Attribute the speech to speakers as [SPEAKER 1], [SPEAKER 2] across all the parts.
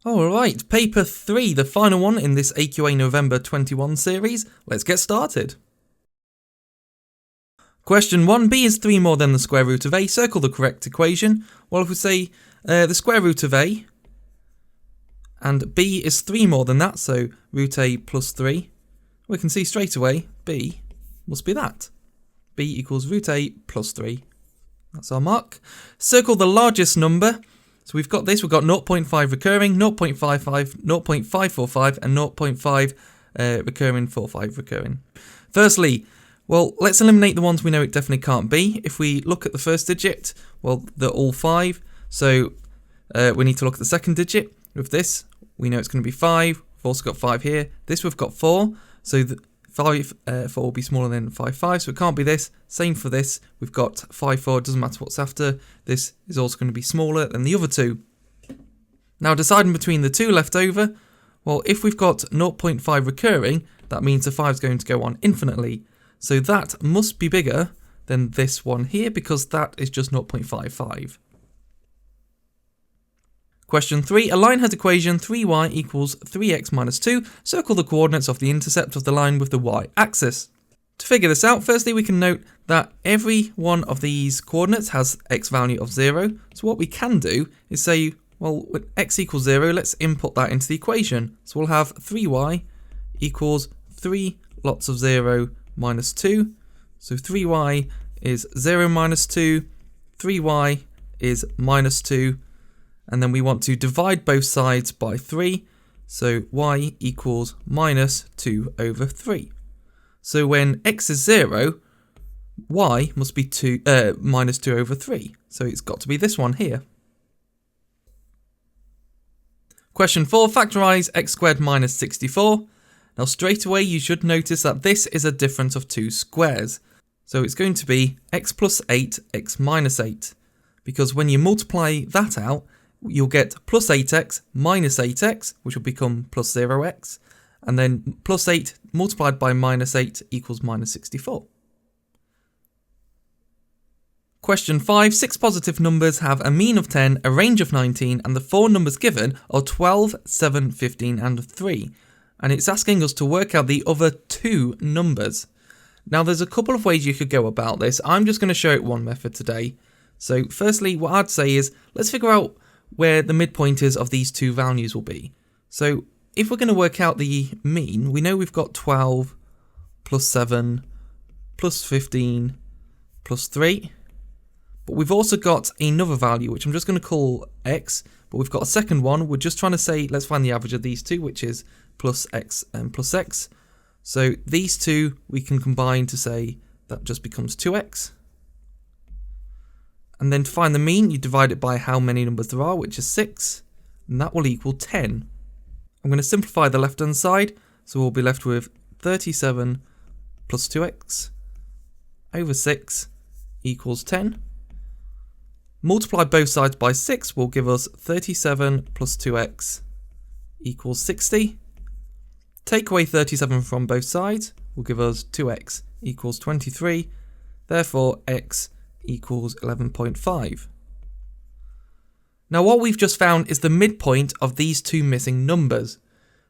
[SPEAKER 1] Alright, paper 3, the final one in this AQA November 21 series. Let's get started. Question 1, b is 3 more than the square root of a. Circle the correct equation. Well, if we say the square root of a and b is 3 more than that, so root a plus 3, we can see straight away b must be that. b equals root a plus 3. That's our mark. Circle the largest number. So we've got this, we've got 0.5 recurring, 0.55, 0.545 and 0.5 recurring, 45 recurring. Firstly, well, let's eliminate the ones we know it definitely can't be. If we look at the first digit, well, they're all 5. So we need to look at the second digit. With this, we know it's going to be 5. We've also got 5 here. This we've got 4. So the 4 will be smaller than 5, so it can't be this. Same for this. We've got 5, it doesn't matter what's after. This is also going to be smaller than the other two. Now deciding between the two left over, well, if we've got 0.5 recurring, that means the 5 is going to go on infinitely. So that must be bigger than this one here because that is just 0.55. Question 3. A line has equation 3y equals 3x minus 2. Circle the coordinates of the intercept of the line with the y-axis. To figure this out, firstly we can note that every one of these coordinates has x value of 0. So what we can do is say, well, when x equals 0, let's input that into the equation. So we'll have 3y equals 3 lots of 0 minus 2. So 3y is 0 minus 2. 3y is minus 2. And then we want to divide both sides by 3, so y equals minus 2 over 3. So when x is 0, y must be minus 2 over 3, so it's got to be this one here. Question 4, factorise x squared minus 64. Now straight away you should notice that this is a difference of two squares. So it's going to be x plus 8, x minus 8, because when you multiply that out, you'll get plus 8x minus 8x, which will become plus 0x, and then plus 8 multiplied by minus 8 equals minus 64. Question 5. 6 positive numbers have a mean of 10, a range of 19, and the 4 numbers given are 12, 7, 15, and 3. And it's asking us to work out the other 2 numbers. Now there's a couple of ways you could go about this. I'm just going to show it one method today. So firstly, what I'd say is, let's figure out where the midpoint is of these two values will be. So if we're going to work out the mean, we know we've got 12 plus 7 plus 15 plus 3. But we've also got another value, which I'm just going to call x. But we've got a second one. We're just trying to say, let's find the average of these two, which is plus x and plus x. So these two we can combine to say that just becomes 2x. And then to find the mean, you divide it by how many numbers there are, which is 6, and that will equal 10. I'm going to simplify the left-hand side, so we'll be left with 37 plus 2x over 6 equals 10. Multiply both sides by 6 will give us 37 plus 2x equals 60. Take away 37 from both sides will give us 2x equals 23. Therefore, x equals 11.5. Now what we've just found is the midpoint of these two missing numbers.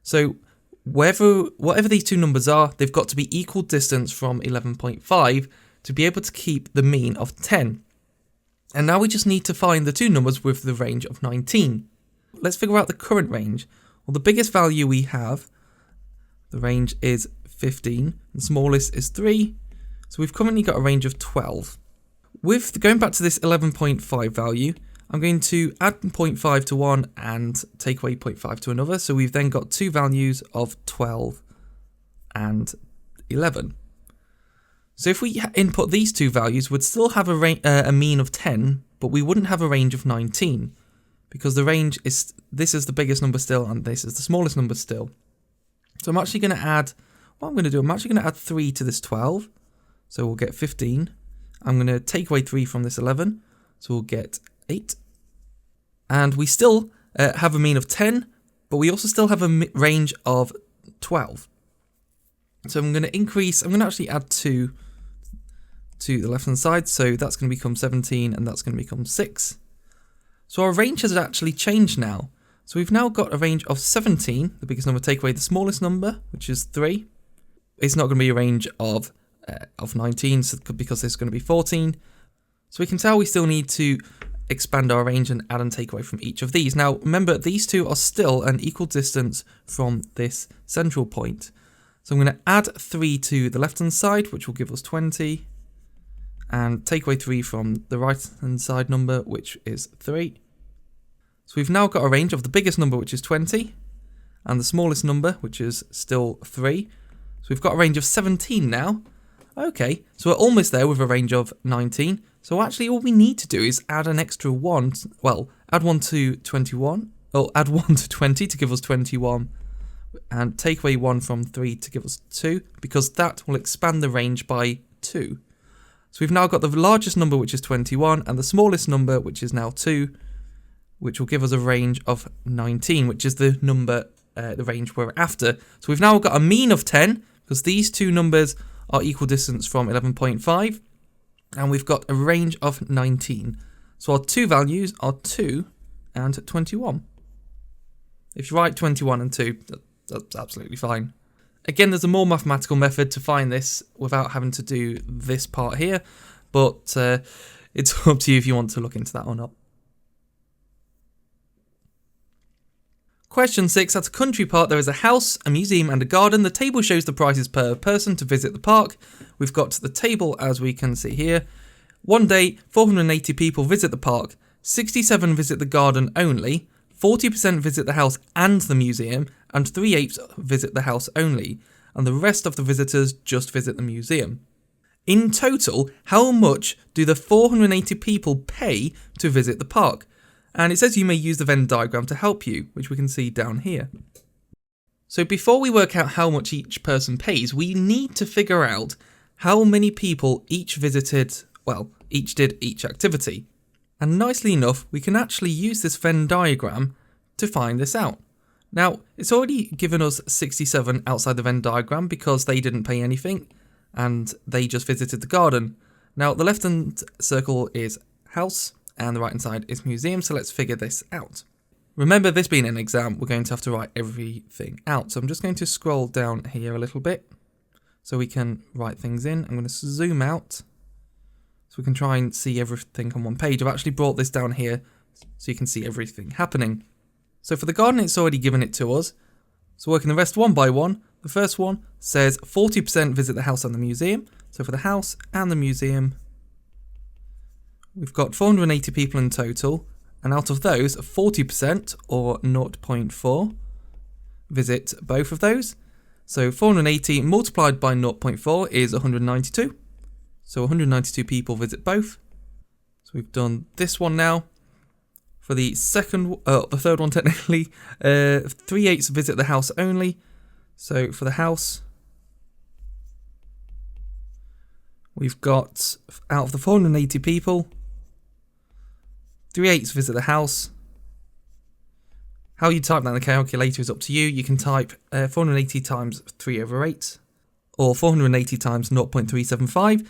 [SPEAKER 1] So whatever these two numbers are, they've got to be equal distance from 11.5 to be able to keep the mean of 10. And now we just need to find the two numbers with the range of 19. Let's figure out the current range. Well, the biggest value we have, the range is 15, the smallest is 3, so we've currently got a range of 12. With going back to this 11.5 value, I'm going to add 0.5 to one and take away 0.5 to another. So we've then got two values of 12 and 11. So if we input these two values, we'd still have a mean of 10, but we wouldn't have a range of 19 because the range is, this is the biggest number still and this is the smallest number still. So I'm actually going to add, I'm actually going to add 3 to this 12. So we'll get 15. I'm going to take away 3 from this 11, so we'll get 8. And we still have a mean of 10, but we also still have a range of 12. So I'm going to actually add 2 to the left-hand side, so that's going to become 17, and that's going to become 6. So our range has actually changed now, So we've now got a range of 17, the biggest number, take away the smallest number, which is 3. It's not going to be a range of 19 because there's going to be 14. So we can tell we still need to expand our range and add and take away from each of these. Now remember, these two are still an equal distance from this central point. So I'm going to add 3 to the left hand side, which will give us 20, and take away 3 from the right hand side number, which is 3. So we've now got a range of the biggest number, which is 20, and the smallest number, which is still 3. So we've got a range of 17 now. Okay, so we're almost there with a range of 19. So actually all we need to do is add an extra 1, well, add 1 to 21, or add 1 to 20 to give us 21, and take away 1 from 3 to give us 2, because that will expand the range by 2. So we've now got the largest number, which is 21, and the smallest number, which is now 2, which will give us a range of 19, which is the number, the range we're after. So we've now got a mean of 10, because these two numbers are equal distance from 11.5, and we've got a range of 19. So our two values are 2 and 21. If you write 21 and 2, that's absolutely fine. Again, there's a more mathematical method to find this without having to do this part here, but it's up to you if you want to look into that or not. Question 6. At a country park, there is a house, a museum and a garden. The table shows the prices per person to visit the park. We've got the table as we can see here. One day, 480 people visit the park. 67 visit the garden only. 40% visit the house and the museum. And 3/8 visit the house only. And the rest of the visitors just visit the museum. In total, how much do the 480 people pay to visit the park? And it says you may use the Venn diagram to help you, which we can see down here. So before we work out how much each person pays, we need to figure out how many people each visited, well, each did each activity. And nicely enough, we can actually use this Venn diagram to find this out. Now, it's already given us 67 outside the Venn diagram because they didn't pay anything and they just visited the garden. Now, the left-hand circle is house, and the right hand side is museum, so let's figure this out. Remember, this being an exam, we're going to have to write everything out. So I'm just going to scroll down here a little bit so we can write things in. I'm going to zoom out so we can try and see everything on one page. I've actually brought this down here so you can see everything happening. So for the garden, it's already given it to us. So working the rest one by one, the first one says 40% visit the house and the museum. So for the house and the museum, we've got 480 people in total, and out of those, 40% or 0.4 visit both of those. So 480 multiplied by 0.4 is 192. So 192 people visit both. So we've done this one now. For the the third one technically, 3/8 visit the house only. So for the house, we've got, out of the 480 people, 3/8 visit the house. How you type that in the calculator is up to you. You can type 480 times 3/8 or 480 times 0.375,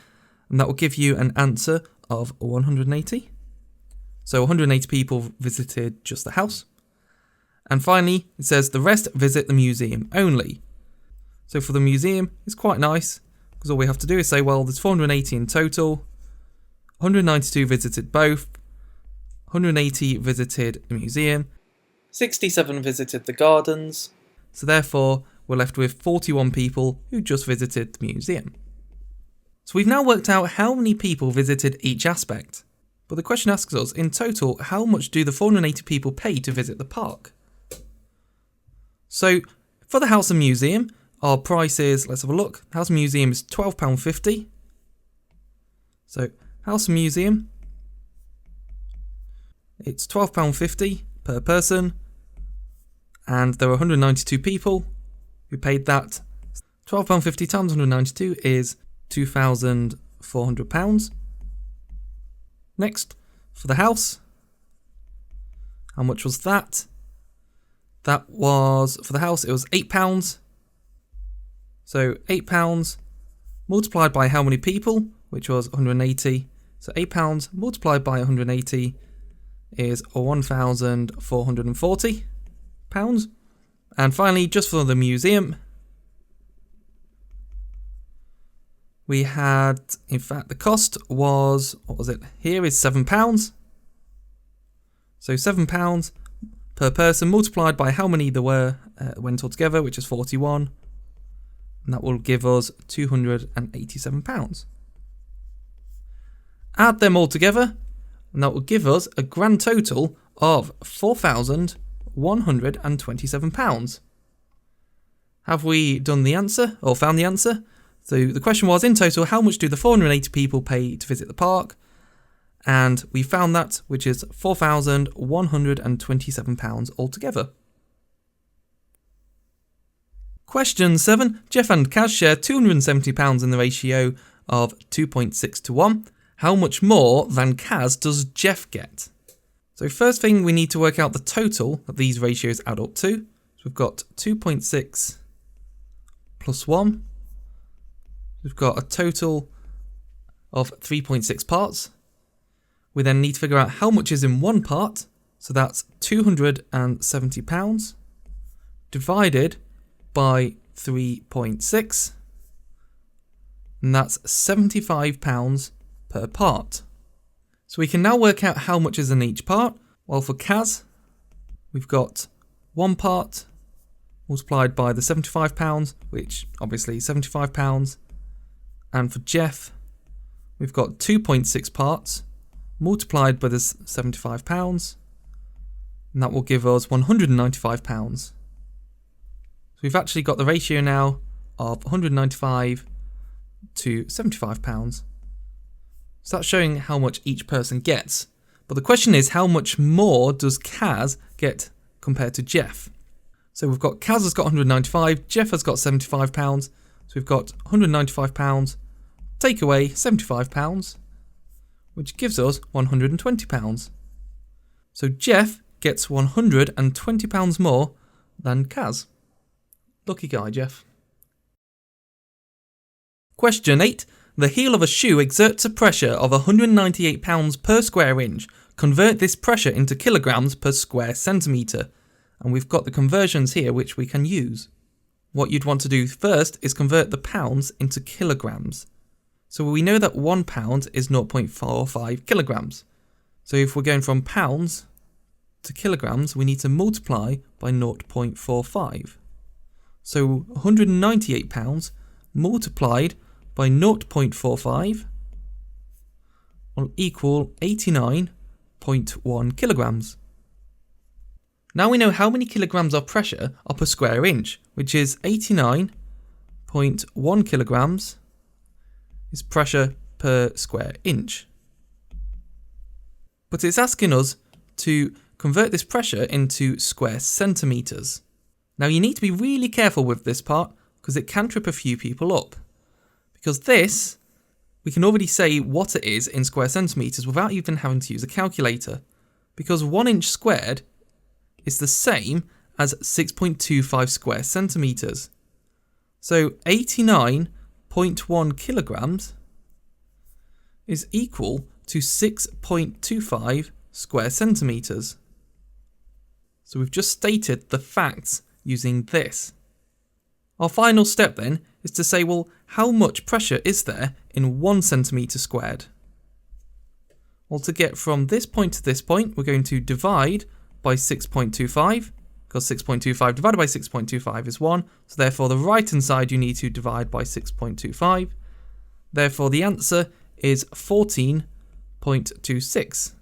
[SPEAKER 1] and that will give you an answer of 180. So 180 people visited just the house. And finally, it says the rest visit the museum only. So for the museum, it's quite nice because all we have to do is say, well, there's 480 in total. 192 visited both. 180 visited the museum, 67 visited the gardens, so therefore we're left with 41 people who just visited the museum. So we've now worked out how many people visited each aspect, but the question asks us, in total, how much do the 480 people pay to visit the park? So for the house and museum, our price is, let's have a look, house and museum is £12.50. So house and museum, it's £12.50 per person, and there were 192 people who paid that. £12.50 times 192 is £2,400. Next, for the house, how much was that? That was, for the house, it was £8. So £8 multiplied by how many people, which was 180. So £8 multiplied by 180 is 1,440. And finally, just for the museum, we had, in fact, the cost was, what was it? Here is £7. So £7 per person multiplied by how many there were went all together, which is 41. And that will give us £287. Add them all together, and that will give us a grand total of £4,127. Have we done the answer, or found the answer? So the question was, in total, how much do the 480 people pay to visit the park? And we found that, which is £4,127 altogether. Question 7. Jeff and Kaz share £270 in the ratio of 2.6 to 1. How much more than Kaz does Jeff get? So first thing, we need to work out the total that these ratios add up to. So we've got 2.6 plus 1. We've got a total of 3.6 parts. We then need to figure out how much is in one part. So that's £270 divided by 3.6. And that's £75 per part. So we can now work out how much is in each part. Well, for Kaz, we've got one part multiplied by the £75, which obviously is £75. And for Jeff, we've got 2.6 parts multiplied by this £75, and that will give us £195. So we've actually got the ratio now of 195 to £75. So that's showing how much each person gets. But the question is, how much more does Kaz get compared to Jeff? So we've got Kaz has got 195, Jeff has got £75. So we've got £195, take away £75, which gives us £120. So Jeff gets £120 more than Kaz. Lucky guy, Jeff. Question 8. The heel of a shoe exerts a pressure of 198 pounds per square inch. Convert this pressure into kilograms per square centimetre. And we've got the conversions here which we can use. What you'd want to do first is convert the pounds into kilograms. So we know that 1 pound is 0.45 kilograms. So if we're going from pounds to kilograms, we need to multiply by 0.45. So 198 pounds multiplied by 0.45 will equal 89.1 kilograms. Now we know how many kilograms of pressure are per square inch, which is 89.1 kilograms is pressure per square inch. But it's asking us to convert this pressure into square centimetres. Now you need to be really careful with this part because it can trip a few people up. Because this, we can already say what it is in square centimetres without even having to use a calculator. Because 1 inch squared is the same as 6.25 square centimetres. So 89.1 kilograms is equal to 6.25 square centimetres. So we've just stated the facts using this. Our final step then is to say, well, how much pressure is there in 1 centimetre squared? Well, to get from this point to this point, we're going to divide by 6.25, because 6.25 divided by 6.25 is 1, so therefore the right hand side you need to divide by 6.25. Therefore the answer is 14.26.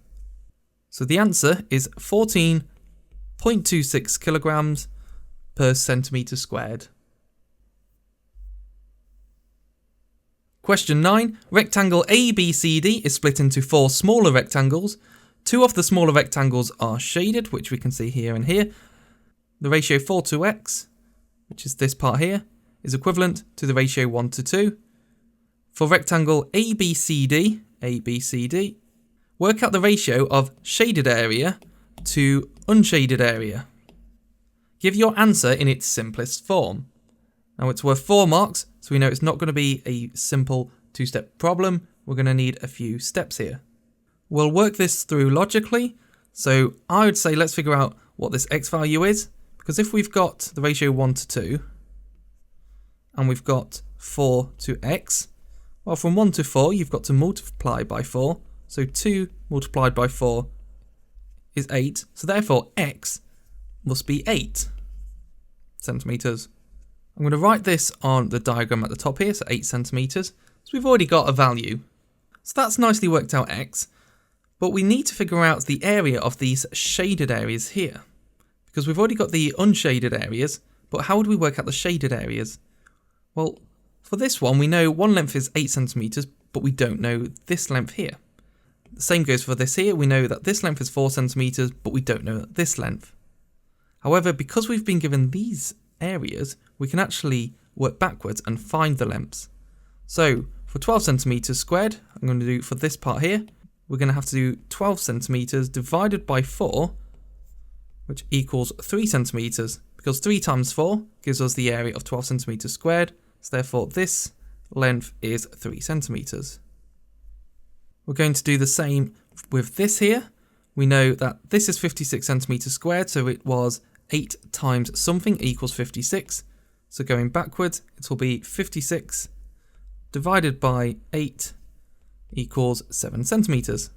[SPEAKER 1] So the answer is 14.26 kilograms per centimetre squared. Question 9. Rectangle ABCD is split into 4 smaller rectangles. 2 of the smaller rectangles are shaded, which we can see here and here. The ratio 4 to x, which is this part here, is equivalent to the ratio 1 to 2. For rectangle ABCD, work out the ratio of shaded area to unshaded area. Give your answer in its simplest form. Now it's worth 4 marks, so we know it's not going to be a simple 2-step problem. We're going to need a few steps here. We'll work this through logically. So I would say let's figure out what this x value is, because Because if we've got the ratio 1 to 2, and we've got 4 to x, well, from 1 to 4, you've got to multiply by 4. So 2 multiplied by 4 is 8. So therefore, x must be 8 centimeters. I'm going to write this on the diagram at the top here, so 8 centimeters. So we've already got a value. So that's nicely worked out x. But we need to figure out the area of these shaded areas here. Because we've already got the unshaded areas, but how would we work out the shaded areas? Well, for this one, we know one length is 8 centimeters, but we don't know this length here. The same goes for this here. We know that this length is 4 centimeters, but we don't know this length. However, because we've been given these areas, we can actually work backwards and find the lengths. So for 12 centimeters squared, I'm going to do for this part here, we're going to have to do 12 centimeters divided by 4, which equals 3 centimeters, because 3 times 4 gives us the area of 12 centimeters squared. So therefore this length is 3 centimeters. We're going to do the same with this here. We know that this is 56 centimeters squared, so it was 8 times something equals 56. So going backwards, it will be 56 divided by 8 equals 7 centimeters.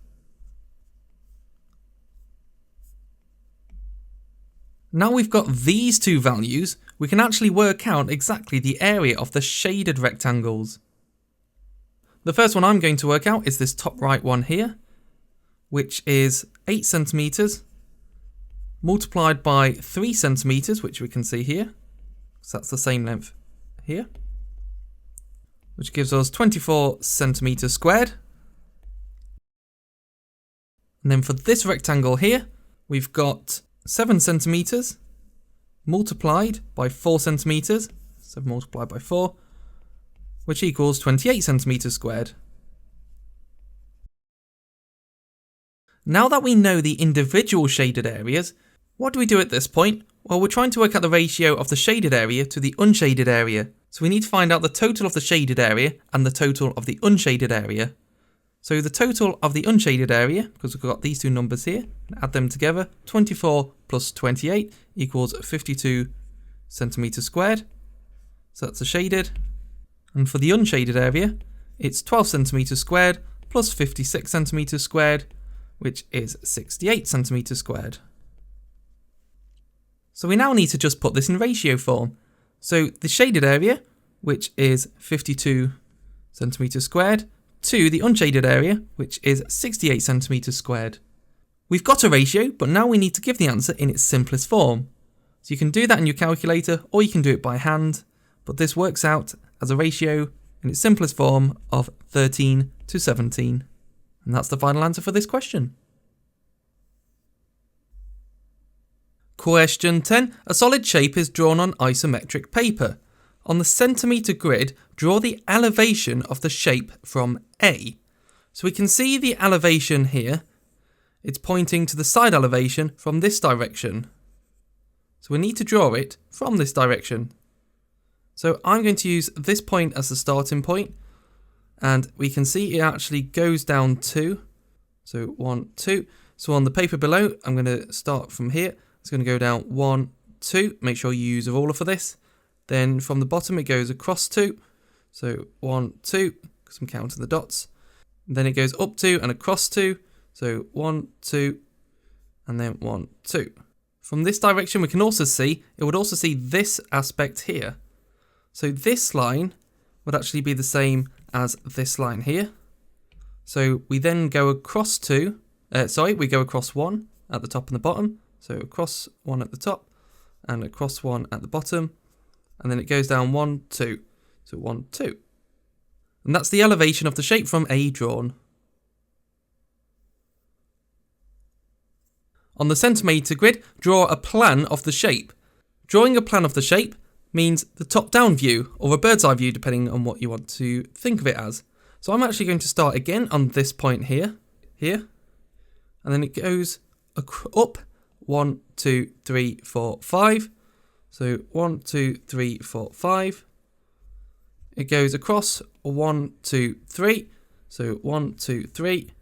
[SPEAKER 1] Now we've got these two values, we can actually work out exactly the area of the shaded rectangles. The first one I'm going to work out is this top right one here, which is 8 centimeters multiplied by 3 centimeters, which we can see here. So that's the same length here, which gives us 24 centimeters squared. And then for this rectangle here, we've got 7 centimeters multiplied by 4 centimeters, so multiplied by 4, which equals 28 centimeters squared. Now that we know the individual shaded areas, what do we do at this point? Well, we're trying to work out the ratio of the shaded area to the unshaded area. So we need to find out the total of the shaded area and the total of the unshaded area. So the total of the unshaded area, because we've got these two numbers here, add them together, 24 plus 28 equals 52 centimeters squared. So that's the shaded. And for the unshaded area, it's 12 centimeters squared plus 56 centimeters squared, which is 68 centimeters squared. So we now need to just put this in ratio form. So the shaded area, which is 52 centimeters squared, to the unshaded area, which is 68 centimeters squared. We've got a ratio, but now we need to give the answer in its simplest form. So you can do that in your calculator, or you can do it by hand, but this works out as a ratio in its simplest form of 13 to 17. And that's the final answer for this question. Question 10. A solid shape is drawn on isometric paper. On the centimetre grid, draw the elevation of the shape from A. So we can see the elevation here. It's pointing to the side elevation from this direction. So we need to draw it from this direction. So I'm going to use this point as the starting point. And we can see it actually goes down 2. So 1, 2. So on the paper below, I'm going to start from here. It's going to go down 1, 2. Make sure you use a ruler for this. Then from the bottom, it goes across 2. So 1, 2, because I'm counting the dots. And then it goes up 2 and across 2. So 1, 2, and then 1, 2. From this direction, we can also see, it would also see this aspect here. So this line would actually be the same as this line here. So we then go across we go across 1 at the top and the bottom. So across 1 at the top and across 1 at the bottom. And then it goes down 1, 2. So 1, 2. And that's the elevation of the shape from A drawn. On the centimetre grid, draw a plan of the shape. Drawing a plan of the shape means the top-down view, or a bird's eye view, depending on what you want to think of it as. So I'm actually going to start again on this point here, and then it goes up 1, 2, 3, 4, 5. So 1, 2, 3, 4, 5. It goes across 1, 2, 3. So 1, 2, 3.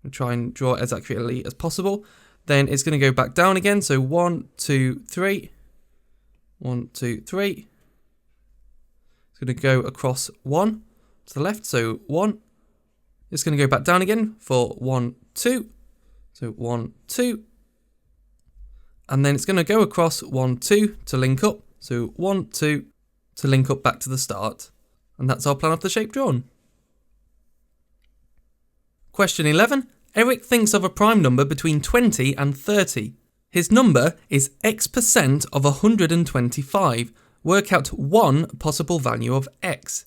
[SPEAKER 1] I'll try and draw it as accurately as possible. then it's going to go back down again. So 1, 2, 3. 1, 2, 3. It's going to go across 1 to the left. So 1. It's going to go back down again for 1, 2. So 1, 2. And then it's going to go across 1, 2 to link up. So 1, 2 to link up back to the start. And that's our plan of the shape drawn. Question 11. Eric thinks of a prime number between 20 and 30. His number is x% of 125. Work out one possible value of x.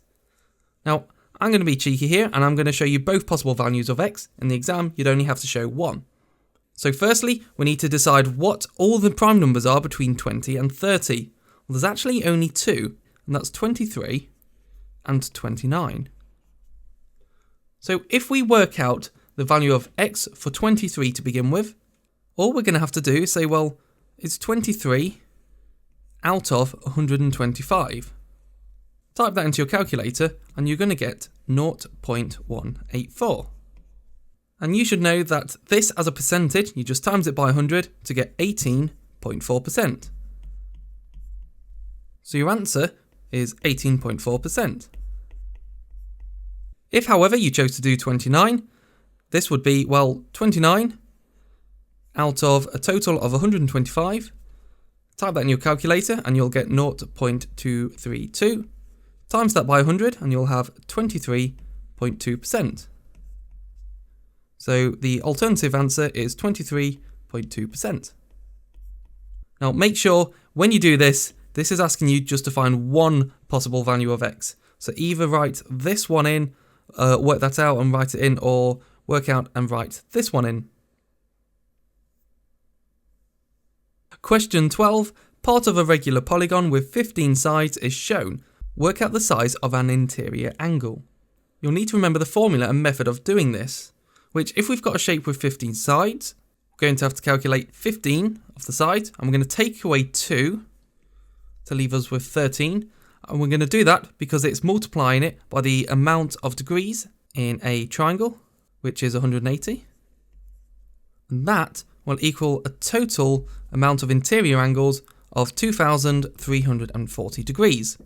[SPEAKER 1] Now, I'm going to be cheeky here and I'm going to show you both possible values of x. In the exam, you'd only have to show one. So firstly, we need to decide what all the prime numbers are between 20 and 30. Well, there's actually only two, and that's 23 and 29. So if we work out the value of x for 23 to begin with, all we're going to have to do is say, well, it's 23 out of 125. Type that into your calculator and you're going to get 0.184. And you should know that this as a percentage, you just times it by 100 to get 18.4%. So your answer is 18.4%. If, however, you chose to do 29, this would be, well, 29 out of a total of 125. Type that in your calculator and you'll get 0.232. Times that by 100 and you'll have 23.2%. So the alternative answer is 23.2%. Now make sure when you do this, this is asking you just to find one possible value of x. So either write this one in, work that out and write it in, or work out and write this one in. Question 12. Part of a regular polygon with 15 sides is shown. Work out the size of an interior angle. You'll need to remember the formula and method of doing this, which if we've got a shape with 15 sides, we're going to have to calculate 15 of the sides, and we're going to take away 2 to leave us with 13. And we're going to do that because it's multiplying it by the amount of degrees in a triangle, which is 180. And that will equal a total amount of interior angles of 2,340 degrees.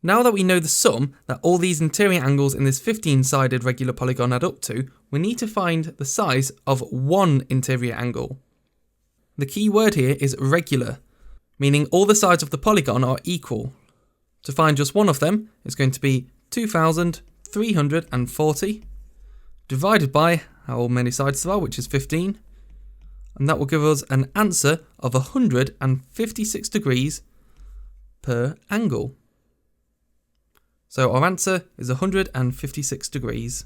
[SPEAKER 1] Now that we know the sum that all these interior angles in this 15-sided regular polygon add up to, we need to find the size of one interior angle. The key word here is regular, meaning all the sides of the polygon are equal. To find just one of them, it's going to be 2,340 divided by how many sides there are, which is 15. And that will give us an answer of 156 degrees per angle. So our answer is 156 degrees.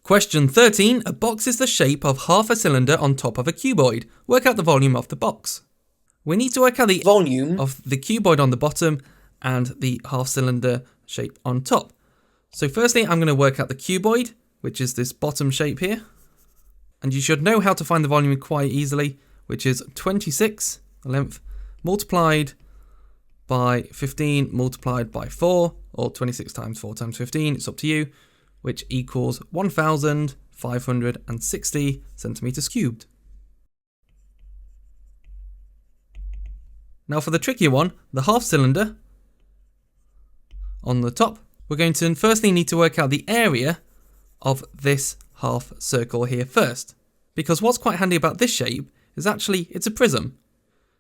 [SPEAKER 1] Question 13. A box is the shape of half a cylinder on top of a cuboid. Work out the volume of the box. We need to work out the volume of the cuboid on the bottom and the half cylinder shape on top. So firstly, I'm going to work out the cuboid, which is this bottom shape here. And you should know how to find the volume quite easily, which is 26, the length, multiplied by 15 multiplied by 4, or 26 times 4 times 15, it's up to you, which equals 1,560 centimeters cubed. Now for the trickier one, the half cylinder on the top, we're going to firstly need to work out the area of this half circle here first. Because what's quite handy about this shape is actually it's a prism.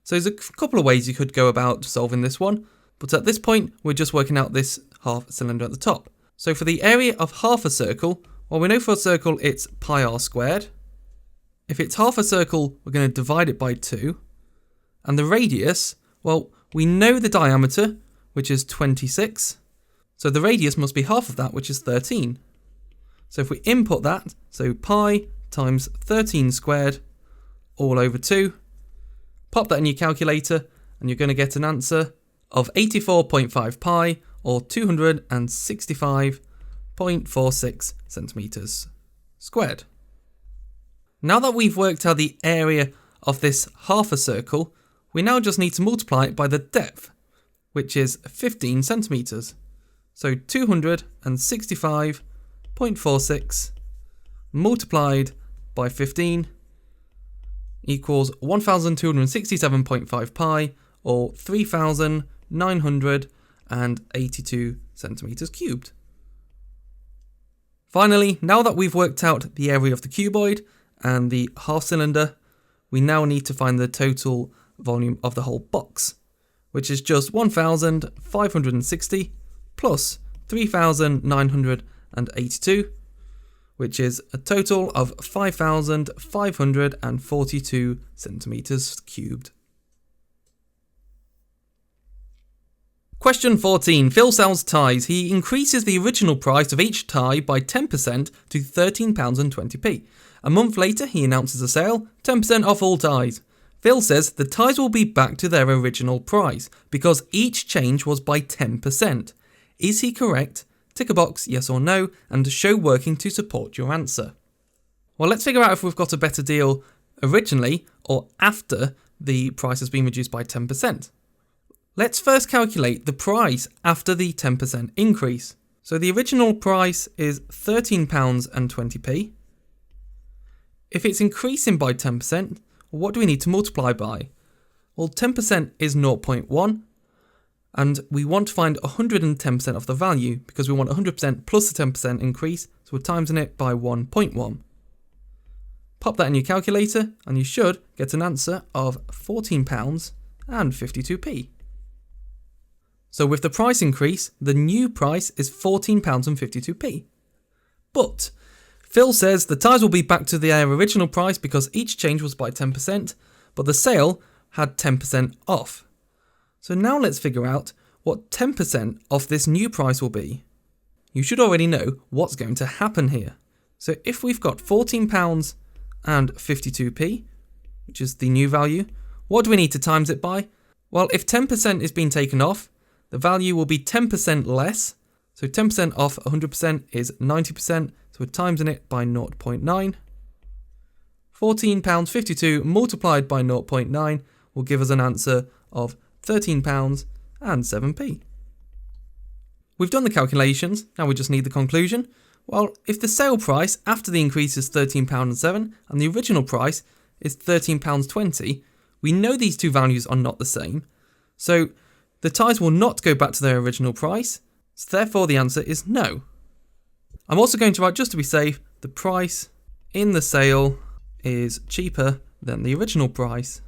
[SPEAKER 1] So there's a couple of ways you could go about solving this one, but at this point we're just working out this half cylinder at the top. So for the area of half a circle, well, we know for a circle it's pi r squared. If it's half a circle, we're going to divide it by 2. And the radius, well, we know the diameter, which is 26. So the radius must be half of that, which is 13. So if we input that, so pi times 13 squared all over 2, pop that in your calculator and you're going to get an answer of 84.5 pi or 265.46 centimeters squared. Now that we've worked out the area of this half a circle, we now just need to multiply it by the depth, which is 15 centimeters. So 265.46 multiplied by 15 equals 1267.5 pi, or 3,982 centimeters cubed. Finally, now that we've worked out the area of the cuboid and the half cylinder, we now need to find the total volume of the whole box, which is just 1,560 plus 3,982, which is a total of 5,542 centimeters cubed. Question 14. Phil sells ties. He increases the original price of each tie by 10% to £13.20. A month later, he announces a sale, 10% off all ties. Phil says the ties will be back to their original price because each change was by 10%. Is he correct? Tick a box, yes or no, and show working to support your answer. Well, let's figure out if we've got a better deal originally or after the price has been reduced by 10%. Let's first calculate the price after the 10% increase. So the original price is £13.20. If it's increasing by 10%, what do we need to multiply by? Well, 10% is 0.1, and we want to find 110% of the value because we want 100% plus the 10% increase, so we're timesing it by 1.1. Pop that in your calculator, and you should get an answer of £14.52. So with the price increase, the new price is £14.52. But Phil says the ties will be back to their original price because each change was by 10%, but the sale had 10% off. So now let's figure out what 10% off this new price will be. You should already know what's going to happen here. So if we've got £14.52, which is the new value, what do we need to times it by? Well, if 10% is being taken off, the value will be 10% less. So 10% off 100% is 90%, so we're timesing it by 0.9. £14.52 multiplied by 0.9 will give us an answer of £13.07. We've done the calculations, now we just need the conclusion. Well, if the sale price after the increase is £13.07 and the original price is £13.20, we know these two values are not the same. So the ties will not go back to their original price, so therefore the answer is no. I'm also going to write, just to be safe, the price in the sale is cheaper than the original price.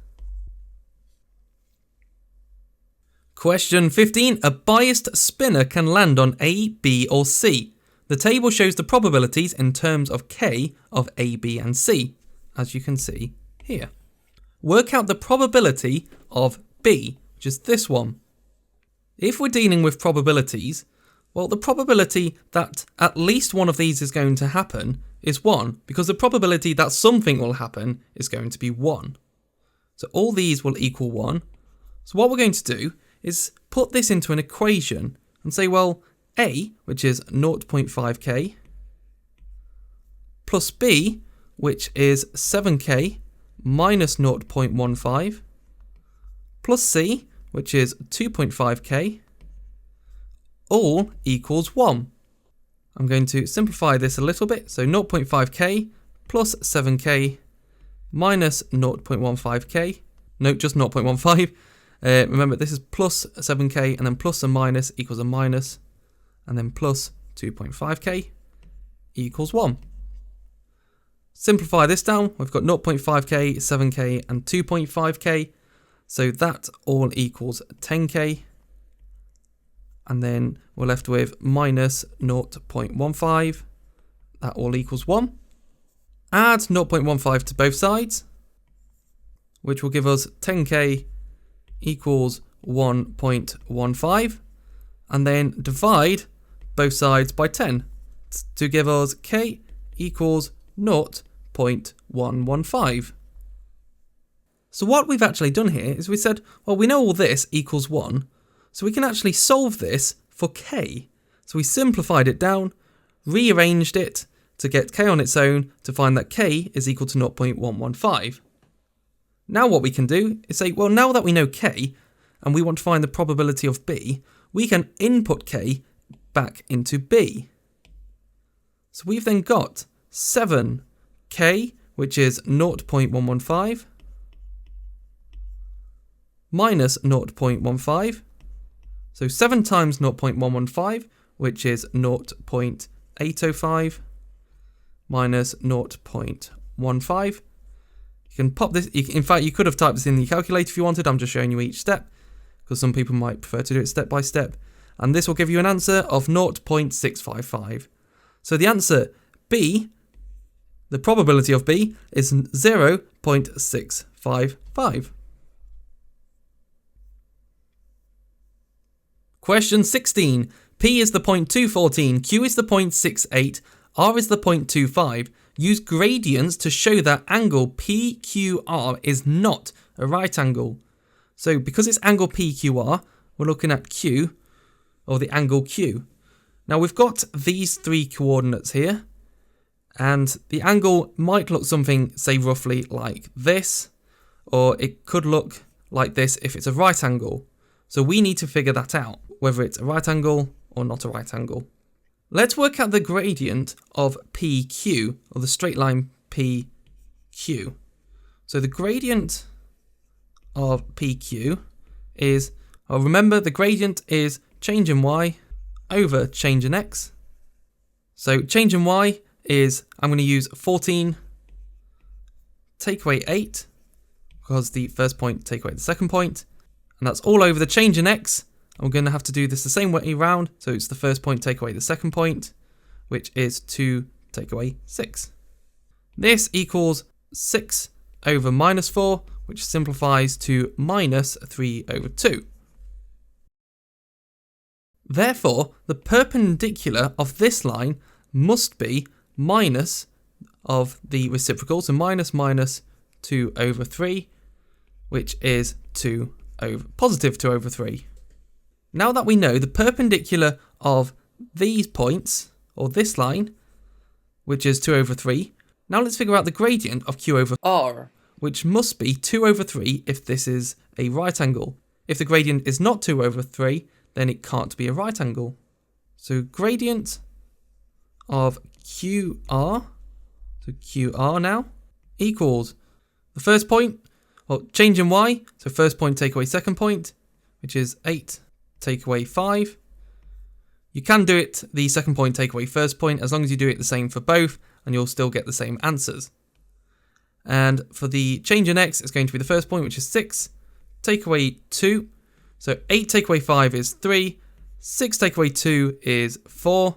[SPEAKER 1] Question 15. A biased spinner can land on A, B or C. The table shows the probabilities in terms of K of A, B and C, as you can see here. Work out the probability of B, which is this one. If we're dealing with probabilities, well, the probability that at least one of these is going to happen is 1, because the probability that something will happen is going to be 1. So all these will equal 1. So what we're going to do is put this into an equation and say, well, A, which is 0.5k, plus B, which is 7k minus 0.15, plus C, which is 2.5k, all equals 1. I'm going to simplify this a little bit. So 0.5k plus 7k minus 0.15k. No, just 0.15. Remember, this is plus 7k, and then plus a minus equals a minus, and then plus 2.5k equals 1. Simplify this down. We've got 0.5k, 7k, and 2.5k. So that all equals 10k. And then we're left with minus 0.15. That all equals 1. Add 0.15 to both sides, which will give us 10k equals 1.15. And then divide both sides by 10 to give us k equals 0.115. So what we've actually done here is we said, well, we know all this equals 1, so we can actually solve this for k. So we simplified it down, rearranged it to get k on its own to find that k is equal to 0.115. Now what we can do is say, well, now that we know k and we want to find the probability of b, we can input k back into b. So we've then got 7k, which is 0.115, minus 0.15. So 7 times 0.115, which is 0.805, minus 0.15. You can pop this, in fact, you could have typed this in the calculator if you wanted. I'm just showing you each step, because some people might prefer to do it step by step. And this will give you an answer of 0.655. So the answer B, the probability of B, is 0.655. Question 16. P is the 0.214, Q is the 0.68, R is the 0.25. Use gradients to show that angle PQR is not a right angle. So because it's angle PQR, we're looking at Q, or the angle Q. Now we've got these three coordinates here, and the angle might look something, say, roughly like this, or it could look like this if it's a right angle. So we need to figure that out, whether it's a right angle or not a right angle. Let's work out the gradient of PQ, or the straight line PQ. So the gradient of PQ is, remember the gradient is change in y over change in x. So change in y is, I'm going to use 14, take away 8, because the first point take away the second point, and that's all over the change in x. And we're going to have to do this the same way around, so it's the first point take away the second point, which is 2 take away 6. This equals 6 over minus 4, which simplifies to minus 3 over 2. Therefore, the perpendicular of this line must be minus of the reciprocal, so minus 2 over 3, which is positive 2 over 3. Now that we know the perpendicular of these points, or this line, which is 2 over 3, now let's figure out the gradient of Q over R, which must be 2 over 3 if this is a right angle. If the gradient is not 2 over 3, then it can't be a right angle. So gradient of QR, so QR now, equals the first point, well, change in y, so first point take away second point, which is 8 take away 5. You can do it the second point take away first point as long as you do it the same for both, and you'll still get the same answers. And for the change in x, it's going to be the first point, which is 6 take away 2. So 8 take away 5 is 3, 6 take away 2 is 4.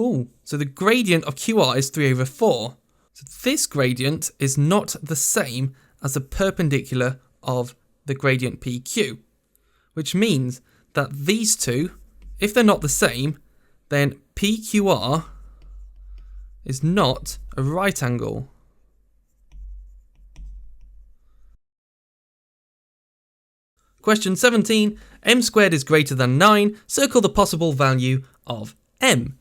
[SPEAKER 1] Ooh, so the gradient of QR is 3 over 4. So this gradient is not the same as the perpendicular of the gradient PQ, which means that these two, if they're not the same, then PQR is not a right angle. Question 17, m squared is greater than 9, circle the possible value of m.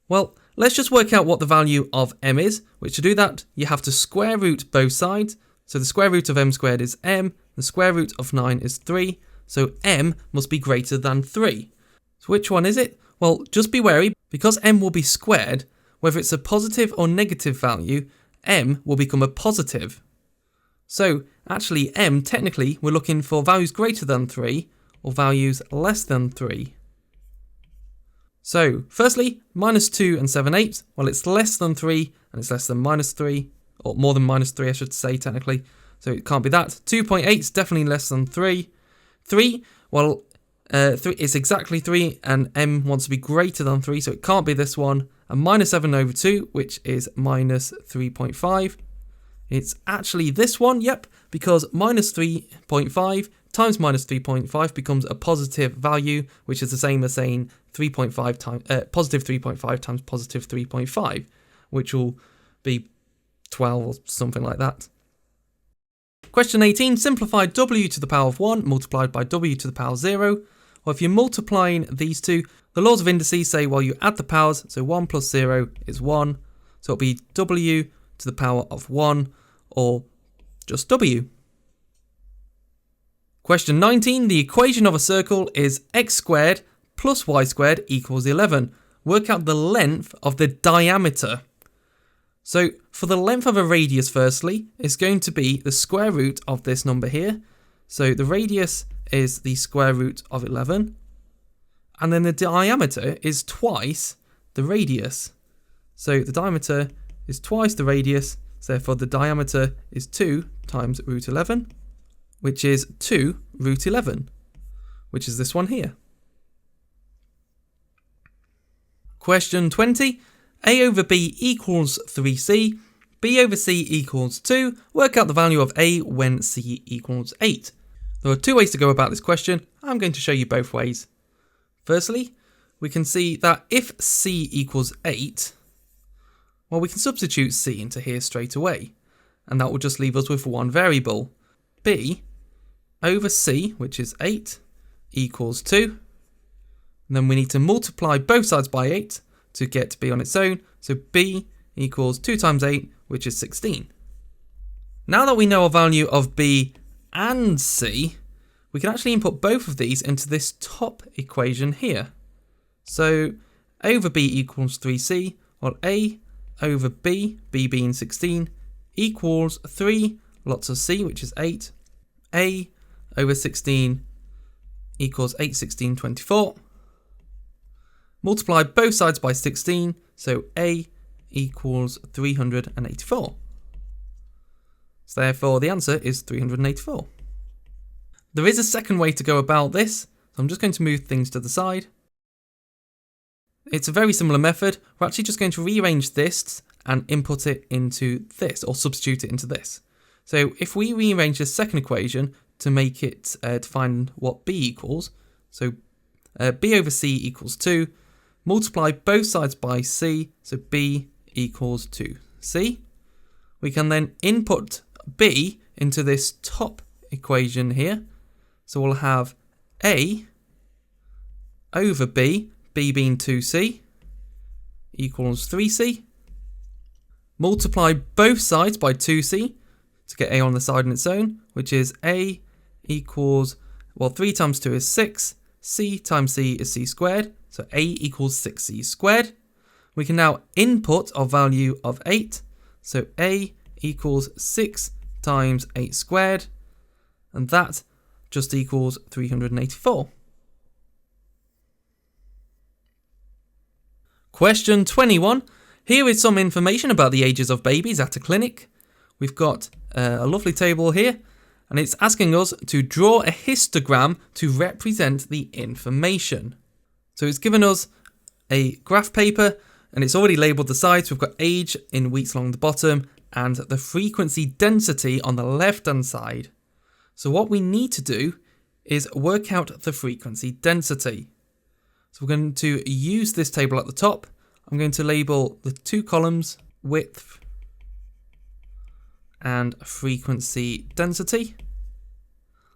[SPEAKER 1] Well, let's just work out what the value of m is, which to do that, you have to square root both sides. So the square root of m squared is m, the square root of 9 is 3, so m must be greater than 3. So which one is it? Well, just be wary, because m will be squared, whether it's a positive or negative value, m will become a positive. So actually m, technically, we're looking for values greater than 3 or values less than 3. So firstly, minus 2 and 7/8, well, it's less than 3 and it's less than minus 3, or more than minus 3 I should say technically, so it can't be that. 2.8 is definitely less than 3. 3, well, 3 is exactly 3 and m wants to be greater than 3, so it can't be this one. And minus 7 over 2, which is minus 3.5. It's actually this one, yep, because minus 3.5 times minus 3.5 becomes a positive value, which is the same as saying 3.5 times positive 3.5 times positive 3.5, which will be 12 or something like that. Question 18, simplify w to the power of 1 multiplied by w to the power 0. Well, if you're multiplying these two, the laws of indices say, well, you add the powers, so 1 plus 0 is 1, so it'll be w to the power of 1, or just w. Question 19, the equation of a circle is x squared plus y squared equals 11. Work out the length of the diameter. So for the length of a radius, firstly, it's going to be the square root of this number here. So the radius is the square root of 11. And then the diameter is twice the radius. So the diameter is twice the radius. So therefore the diameter is 2 times root 11, which is 2 root 11, which is this one here. Question 20. A over B equals 3C. B over C equals 2. Work out the value of A when C equals 8. There are two ways to go about this question. I'm going to show you both ways. Firstly, we can see that if C equals 8, well, we can substitute C into here straight away. And that will just leave us with one variable. B over C, which is 8, equals 2. And then we need to multiply both sides by 8 to get B on its own. So B equals 2 times 8, which is 16. Now that we know a value of B and C, we can actually input both of these into this top equation here. So A over B equals 3C, while A over B, B being 16, equals 3 lots of C, which is 8. A over 16 equals 8, 16, 24. Multiply both sides by 16, so A equals 384. So therefore the answer is 384. There is a second way to go about this, so I'm just going to move things to the side. It's a very similar method. We're actually just going to rearrange this and input it into this, or substitute it into this. So if we rearrange this second equation to make it to find what B equals, so B over C equals 2, multiply both sides by C, so B equals 2C. We can then input B into this top equation here. So we'll have A over B, B being 2C, equals 3C. Multiply both sides by 2C to get A on the side on its own, which is A equals, well, 3 times 2 is 6, C times C is C squared, so A equals 6C squared. We can now input our value of 8, so A equals 6 times 8 squared, and that just equals 384. Question 21. Here is some information about the ages of babies at a clinic. We've got a lovely table here, and it's asking us to draw a histogram to represent the information. So it's given us a graph paper, and it's already labelled the sides. We've got age in weeks along the bottom, and the frequency density on the left-hand side. So what we need to do is work out the frequency density. So we're going to use this table at the top. I'm going to label the two columns width and frequency density.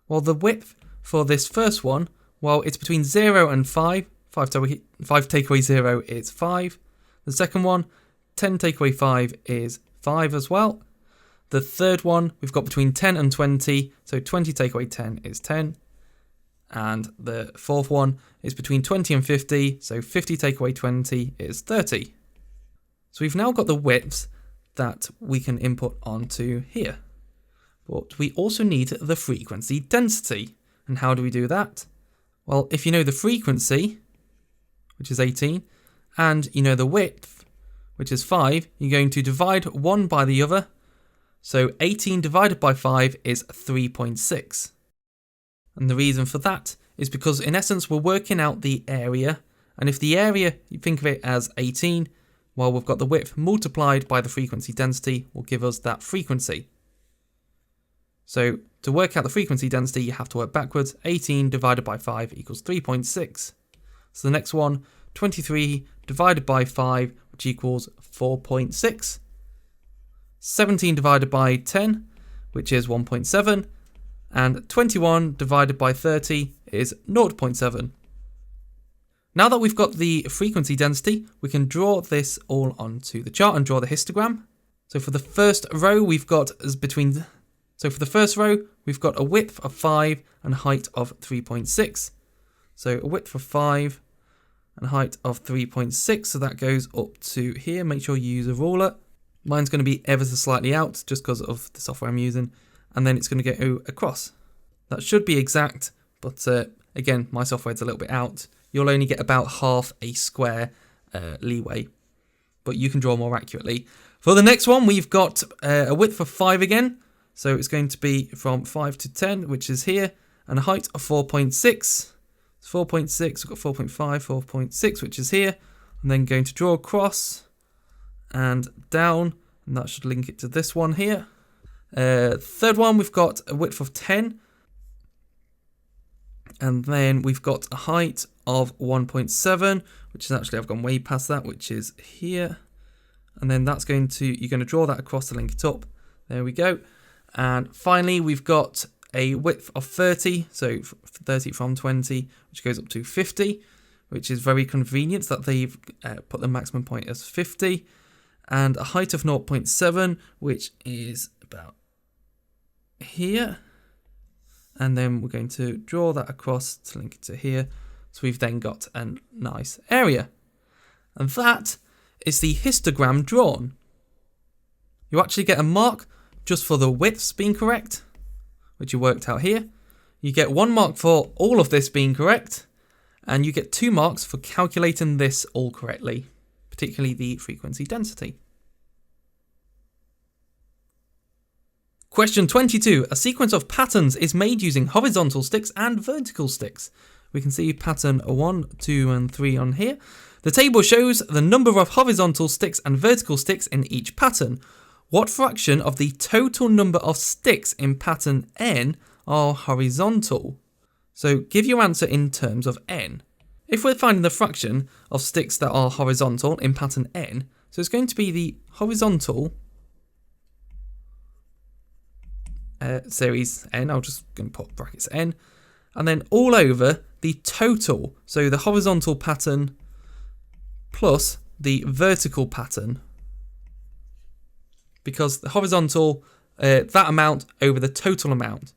[SPEAKER 1] Well, the width for this first one, well, it's between 0 and 5. 5 take away 0 is 5. The second one, 10 take away 5 is 5 as well. The third one, we've got between 10 and 20. So 20 take away 10 is 10. And the fourth one is between 20 and 50, so 50 take away 20 is 30. So we've now got the widths that we can input onto here. But we also need the frequency density. And how do we do that? Well, if you know the frequency, which is 18, and you know the width, which is 5, you're going to divide one by the other. So 18 divided by 5 is 3.6. And the reason for that is because in essence we're working out the area, and if the area, you think of it as 18, well, we've got the width multiplied by the frequency density will give us that frequency. So to work out the frequency density you have to work backwards. 18 divided by 5 equals 3.6. So the next one, 23 divided by 5, which equals 4.6. 17 divided by 10, which is 1.7. And 21 divided by 30 is 0.7. Now that we've got the frequency density, we can draw this all onto the chart and draw the histogram. So for the first row, we've got a width of 5 and height of 3.6. So a width of 5 and height of 3.6. So that goes up to here. Make sure you use a ruler. Mine's going to be ever so slightly out just because of the software I'm using. And then it's going to go across. That should be exact, but again, my software's a little bit out. You'll only get about half a square leeway, but you can draw more accurately. For the next one, we've got a width of 5 again. So it's going to be from 5 to 10, which is here, and a height of 4.6. It's 4.6, we've got 4.5, 4.6, which is here. And then going to draw across and down, and that should link it to this one here. Third one, we've got a width of 10. And then we've got a height of 1.7, which is actually, I've gone way past that, which is here. And then that's going to, you're going to draw that across to link it up. There we go. And finally, we've got a width of 30, so 30 from 20, which goes up to 50, which is very convenient that they've put the maximum point as 50. And a height of 0.7, which is about here. And then we're going to draw that across to link it to here. So we've then got a nice area. And that is the histogram drawn. You actually get a mark just for the widths being correct, which you worked out here. You get 1 mark for all of this being correct, and you get 2 marks for calculating this all correctly, particularly the frequency density. Question 22. A sequence of patterns is made using horizontal sticks and vertical sticks. We can see pattern 1, 2 and 3 on here. The table shows the number of horizontal sticks and vertical sticks in each pattern. What fraction of the total number of sticks in pattern N are horizontal? So give your answer in terms of N. If we're finding the fraction of sticks that are horizontal in pattern N, so it's going to be the horizontal series N, I'm just going to put brackets N, and then all over the total, so the horizontal pattern plus the vertical pattern, because the horizontal, that amount over the total amount.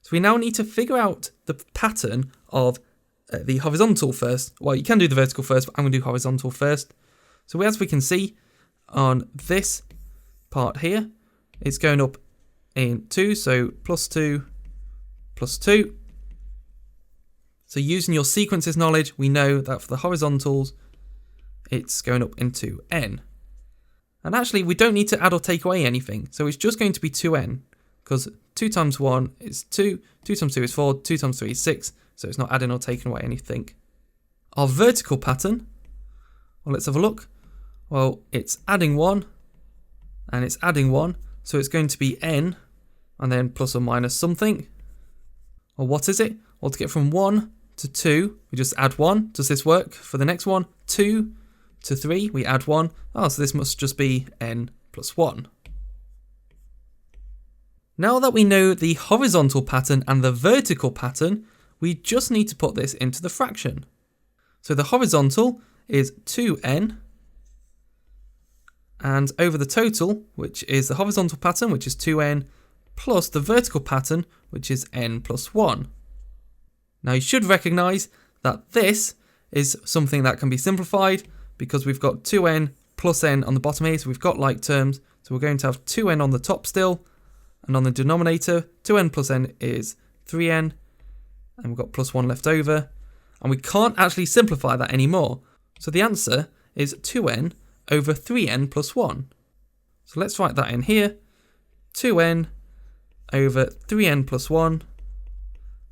[SPEAKER 1] So we now need to figure out the pattern of the horizontal first. Well, you can do the vertical first, but I'm going to do horizontal first. So as we can see on this part here, it's going up in 2, so plus 2, plus 2. So using your sequences knowledge, we know that for the horizontals, it's going up into n. And actually, we don't need to add or take away anything. So it's just going to be 2n, because 2 times 1 is 2, 2 times 2 is 4, 2 times 3 is 6, so it's not adding or taking away anything. Our vertical pattern, well, let's have a look. Well, it's adding 1, and it's adding 1, so it's going to be n, and then plus or minus something. Well, what is it? Well, to get from 1 to 2, we just add 1. Does this work for the next one? 2 to 3, we add 1. Oh, so this must just be n plus 1. Now that we know the horizontal pattern and the vertical pattern, we just need to put this into the fraction. So the horizontal is 2n, and over the total, which is the horizontal pattern, which is 2n, plus the vertical pattern, which is n plus 1. Now you should recognise that this is something that can be simplified because we've got 2n plus n on the bottom here, so we've got like terms. So we're going to have 2n on the top still, and on the denominator, 2n plus n is 3n, and we've got plus 1 left over, and we can't actually simplify that anymore. So the answer is 2n over 3n plus 1. So let's write that in here, 2n over 3n plus 1,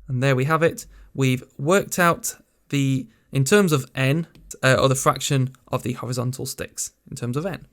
[SPEAKER 1] and there we have it. We've worked out the, in terms of n, or the fraction of the horizontal sticks in terms of n.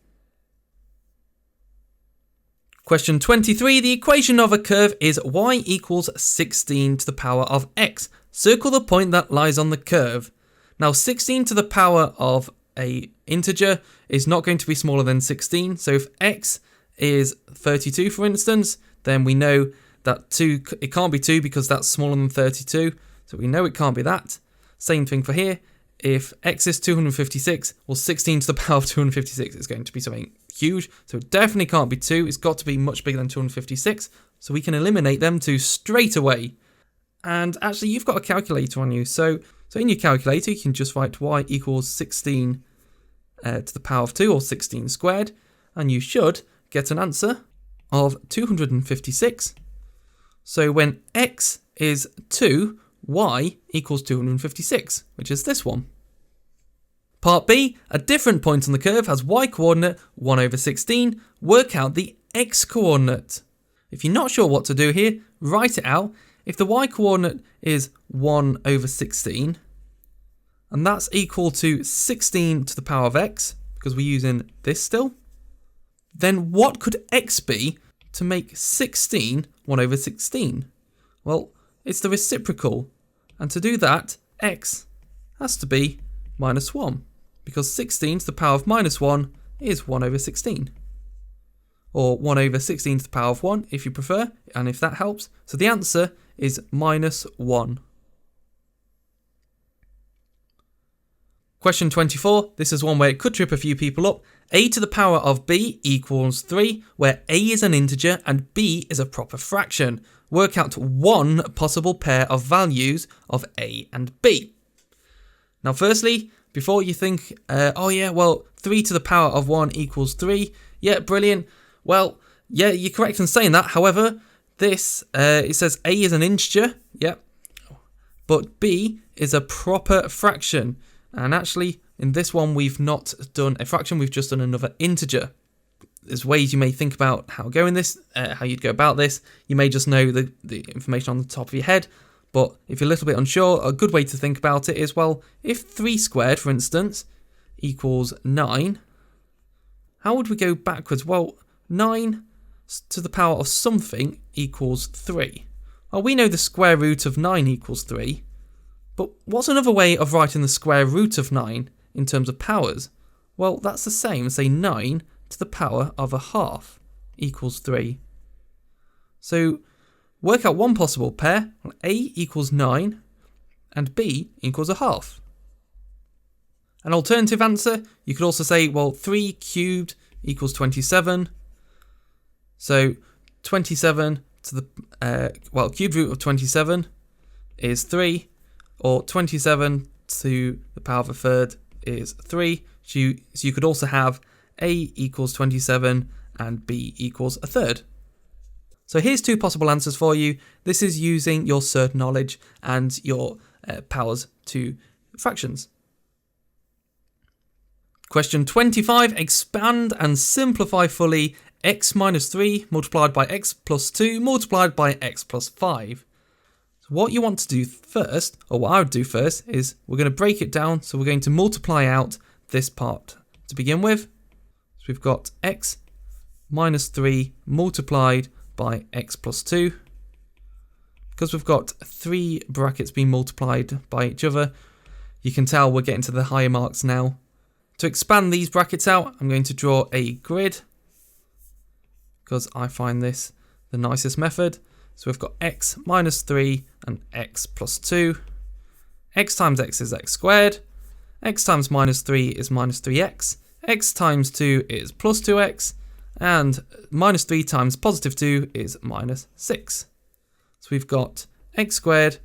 [SPEAKER 1] Question 23, the equation of a curve is y equals 16 to the power of x. Circle the point that lies on the curve. Now 16 to the power of a integer is not going to be smaller than 16. So if x is 32, for instance, then we know that 2, it can't be 2 because that's smaller than 32. So we know it can't be that. Same thing for here. If x is 256, well 16 to the power of 256 is going to be something huge. So it definitely can't be 2. It's got to be much bigger than 256. So we can eliminate them two straight away. And actually you've got a calculator on you. So in your calculator you can just write y equals 16 to the power of 2, or 16 squared. and you should get an answer of 256. So when x is 2, y equals 256, which is this one. Part B, a different point on the curve has y coordinate 1 over 16. Work out the x coordinate. If you're not sure what to do here, write it out. If the y coordinate is 1 over 16, and that's equal to 16 to the power of x, because we're using this still, then what could x be to make 16 1 over 16? Well, it's the reciprocal, and to do that, x has to be minus 1, because 16 to the power of minus 1 is 1 over 16. Or 1 over 16 to the power of 1 if you prefer, and if that helps. So the answer is minus 1. Question 24, this is one where it could trip a few people up. A to the power of b equals 3, where a is an integer and b is a proper fraction. Work out one possible pair of values of a and b. Now firstly, before you think, 3 to the power of 1 equals 3, yeah, brilliant. Well, yeah, you're correct in saying that. However, this, it says a is an integer, yeah, but b is a proper fraction. And actually, in this one, we've not done a fraction, we've just done another integer. There's ways you may think about how you'd go about this. You may just know the information on the top of your head, but if you're a little bit unsure, a good way to think about it is, well, if 3 squared, for instance, equals 9, how would we go backwards? Well, 9 to the power of something equals 3. Well, we know the square root of 9 equals 3, but what's another way of writing the square root of 9 in terms of powers? Well, that's the same. Say 9 to the power of a half equals 3. So work out one possible pair. Well, a equals 9 and b equals a half. An alternative answer, you could also say, well, 3 cubed equals 27. So 27 to the, cube root of 27 is 3. Or 27 to the power of a third is 3. So you could also have a equals 27 and b equals a third. So here's two possible answers for you. This is using your surd knowledge and your powers to fractions. Question 25, expand and simplify fully x minus 3 multiplied by x plus 2 multiplied by x plus 5. What you want to do first, or what I would do first, is we're going to break it down. So we're going to multiply out this part to begin with. So we've got x minus 3 multiplied by x plus 2. Because we've got 3 brackets being multiplied by each other, you can tell we're getting to the higher marks now. To expand these brackets out, I'm going to draw a grid, because I find this the nicest method. So we've got x minus 3 and x plus 2. X times x is x squared. X times minus 3 is minus 3x. X times 2 is plus 2x. And minus 3 times positive 2 is minus 6. So we've got x squared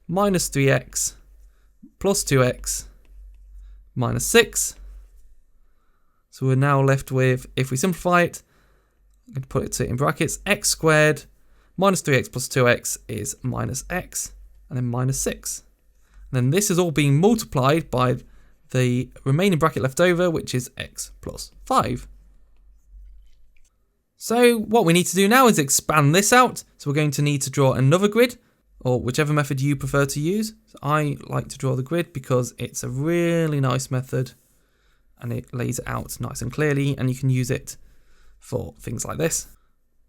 [SPEAKER 1] minus 3x plus 2x minus 6. So we're now left with, if we simplify it, I'm going to put it in brackets, x squared minus 3x plus 2x is minus x, and then minus 6. And then this is all being multiplied by the remaining bracket left over, which is x plus 5. So what we need to do now is expand this out. So we're going to need to draw another grid, or whichever method you prefer to use. So I like to draw the grid because it's a really nice method, and it lays it out nice and clearly, and you can use it for things like this.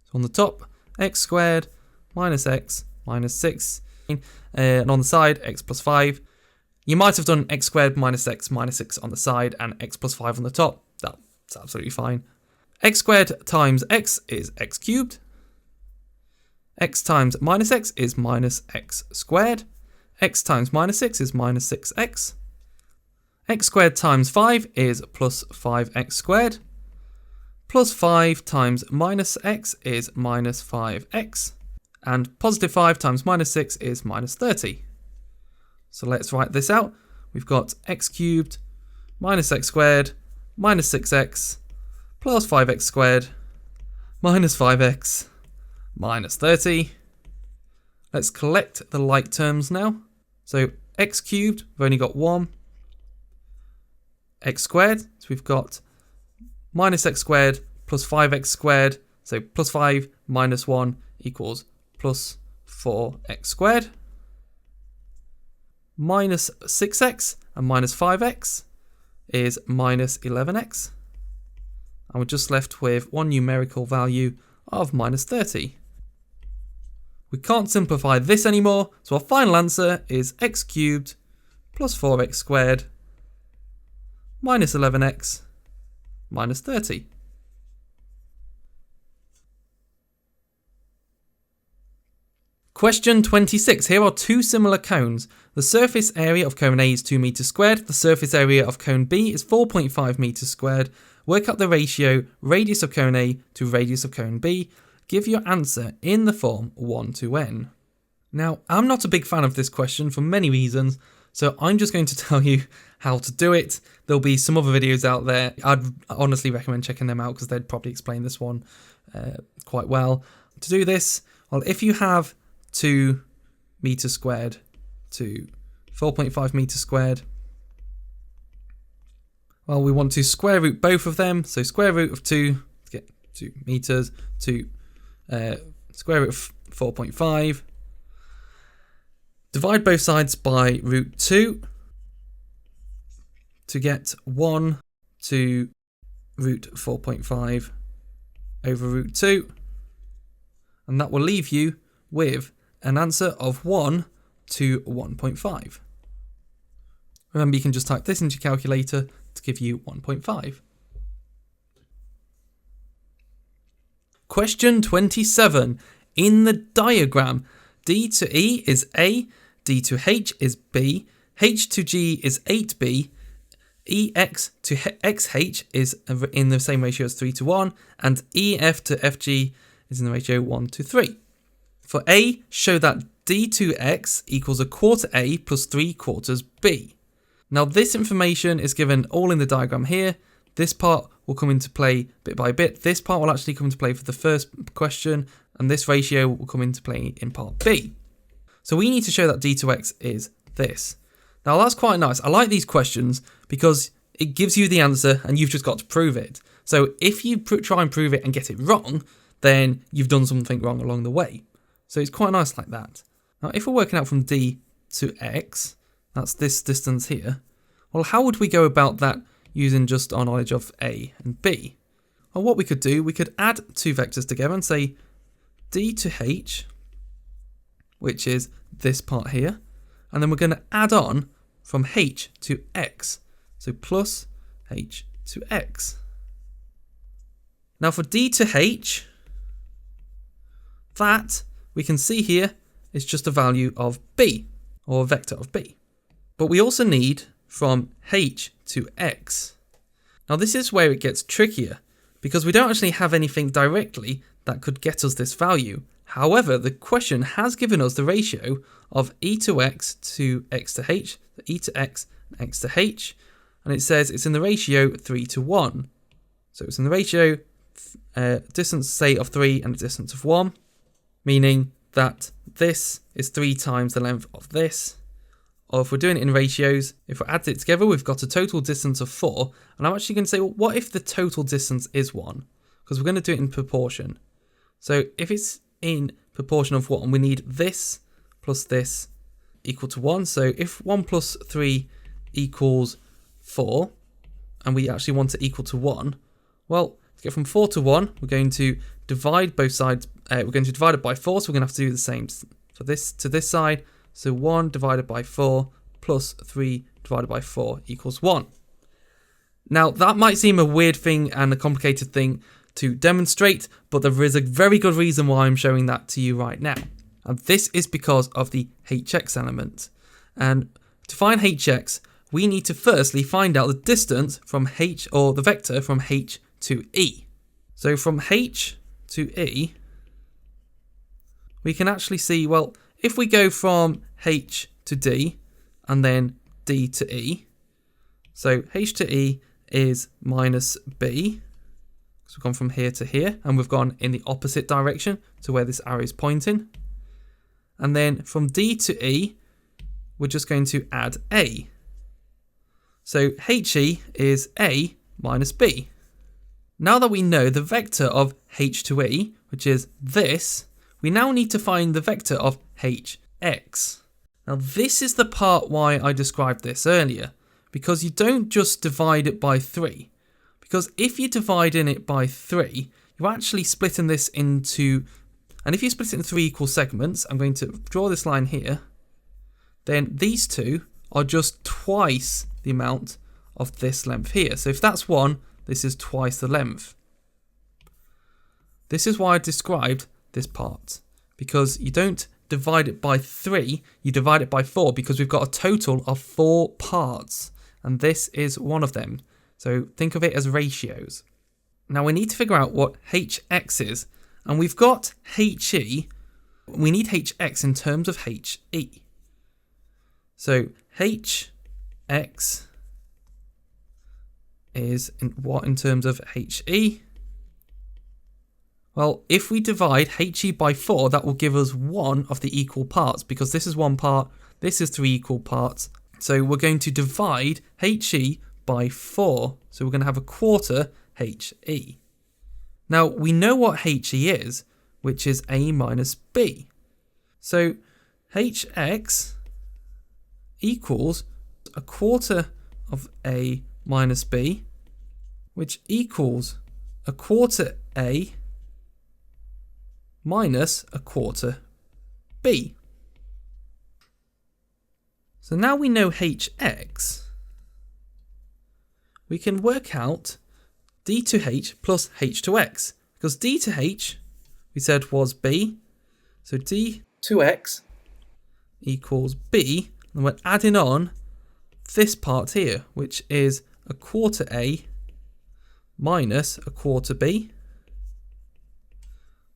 [SPEAKER 1] So on the top, x squared minus x minus 6, and on the side, x plus 5. You might have done x squared minus 6 on the side and x plus 5 on the top. That's absolutely fine. X squared times x is x cubed. X times minus x is minus x squared. X times minus 6 is minus 6x. X squared times 5 is plus 5x squared. Plus 5 times minus x is minus 5x. And positive 5 times minus 6 is minus 30. So let's write this out. We've got x cubed minus x squared minus 6x plus 5x squared minus 5x minus 30. Let's collect the like terms now. So x cubed, we've only got 1. X squared, so we've got minus x squared plus 5x squared. So plus 5 minus 1 equals plus 4x squared. Minus 6x and minus 5x is minus 11x. And we're just left with one numerical value of minus 30. We can't simplify this anymore, so our final answer is x cubed plus 4x squared minus 11x minus 30. Question 26. Here are two similar cones. The surface area of cone A is 2 meters squared. The surface area of cone B is 4.5 meters squared. Work out the ratio radius of cone A to radius of cone B. Give your answer in the form 1 to n. Now, I'm not a big fan of this question for many reasons, so I'm just going to tell you how to do it. There'll be some other videos out there. I'd honestly recommend checking them out because they'd probably explain this one quite well. To do this, well, if you have 2 meters squared to 4.5 meters squared, well, we want to square root both of them. So square root of 2 to get 2 meters to square root of 4.5. Divide both sides by root 2 to get 1 to root 4.5 over root 2. And that will leave you with an answer of 1 to 1.5. Remember, you can just type this into your calculator to give you 1.5. Question 27. In the diagram, D to E is A, D to H is B, H to G is 8B, EX to XH is in the same ratio as 3 to 1, and EF to FG is in the ratio 1 to 3. For A, show that D to X equals 1/4 A plus 3/4 B. Now this information is given all in the diagram here. This part will come into play bit by bit. This part will actually come into play for the first question, and this ratio will come into play in part B. So we need to show that D to X is this. Now that's quite nice. I like these questions because it gives you the answer and you've just got to prove it. So if you try and prove it and get it wrong, then you've done something wrong along the way. So it's quite nice like that. Now if we're working out from D to X, that's this distance here, well, how would we go about that using just our knowledge of A and B? Well, what we could do, we could add two vectors together and say D to H, which is this part here, and then we're going to add on from H to X, so plus H to X. Now for D to H, that we can see here is just a value of B, or a vector of B. But we also need from H to X. Now this is where it gets trickier, because we don't actually have anything directly that could get us this value. However, the question has given us the ratio of e to x to x to h, so e to x and x to h, and it says it's in the ratio 3 to 1. So it's in the ratio distance, say, of 3 and a distance of 1, meaning that this is 3 times the length of this. Or if we're doing it in ratios, if we add it together, we've got a total distance of 4. And I'm actually going to say, well, what if the total distance is 1? Because we're going to do it in proportion. So if it's in proportion of 1, we need this plus this equal to 1. So if 1 plus 3 equals 4, and we actually want it equal to 1, well, to get from 4 to 1, we're going to divide both sides. We're going to divide it by 4, so we're going to have to do the same for this to this side. So 1 divided by 4 plus 3 divided by 4 equals 1. Now, that might seem a weird thing and a complicated thing to demonstrate, but there is a very good reason why I'm showing that to you right now. And this is because of the hx element. And to find hx, we need to firstly find out the distance from h, or the vector from h to e. So from h to e, we can actually see, well, if we go from h to d and then d to e, so h to e is minus b, So we've gone from here to here, and we've gone in the opposite direction to where this arrow is pointing. And then from D to E, we're just going to add A. So HE is A minus B. Now that we know the vector of H to E, which is this, we now need to find the vector of HX. Now this is the part why I described this earlier, because you don't just divide it by 3. Because if you're dividing it by 3, you're actually splitting this into, and if you split it in 3 equal segments, I'm going to draw this line here, then these two are just twice the amount of this length here. So if that's 1, this is twice the length. This is why I described this part, because you don't divide it by 3, you divide it by 4, because we've got a total of 4 parts, and this is one of them. So think of it as ratios. Now we need to figure out what HX is, and we've got HE, we need HX in terms of HE. So HX is what in terms of HE? Well, if we divide HE by 4, that will give us one of the equal parts, because this is 1 part, this is 3 equal parts. So we're going to divide HE by 4. So we're going to have a quarter HE. Now we know what HE is, which is A minus B. So HX equals a quarter of A minus B, which equals a quarter A minus a quarter B. So now we know HX, we can work out D to H plus H to X, because D to H we said was B, so D to X equals B, and we're adding on this part here, which is a quarter A minus a quarter B.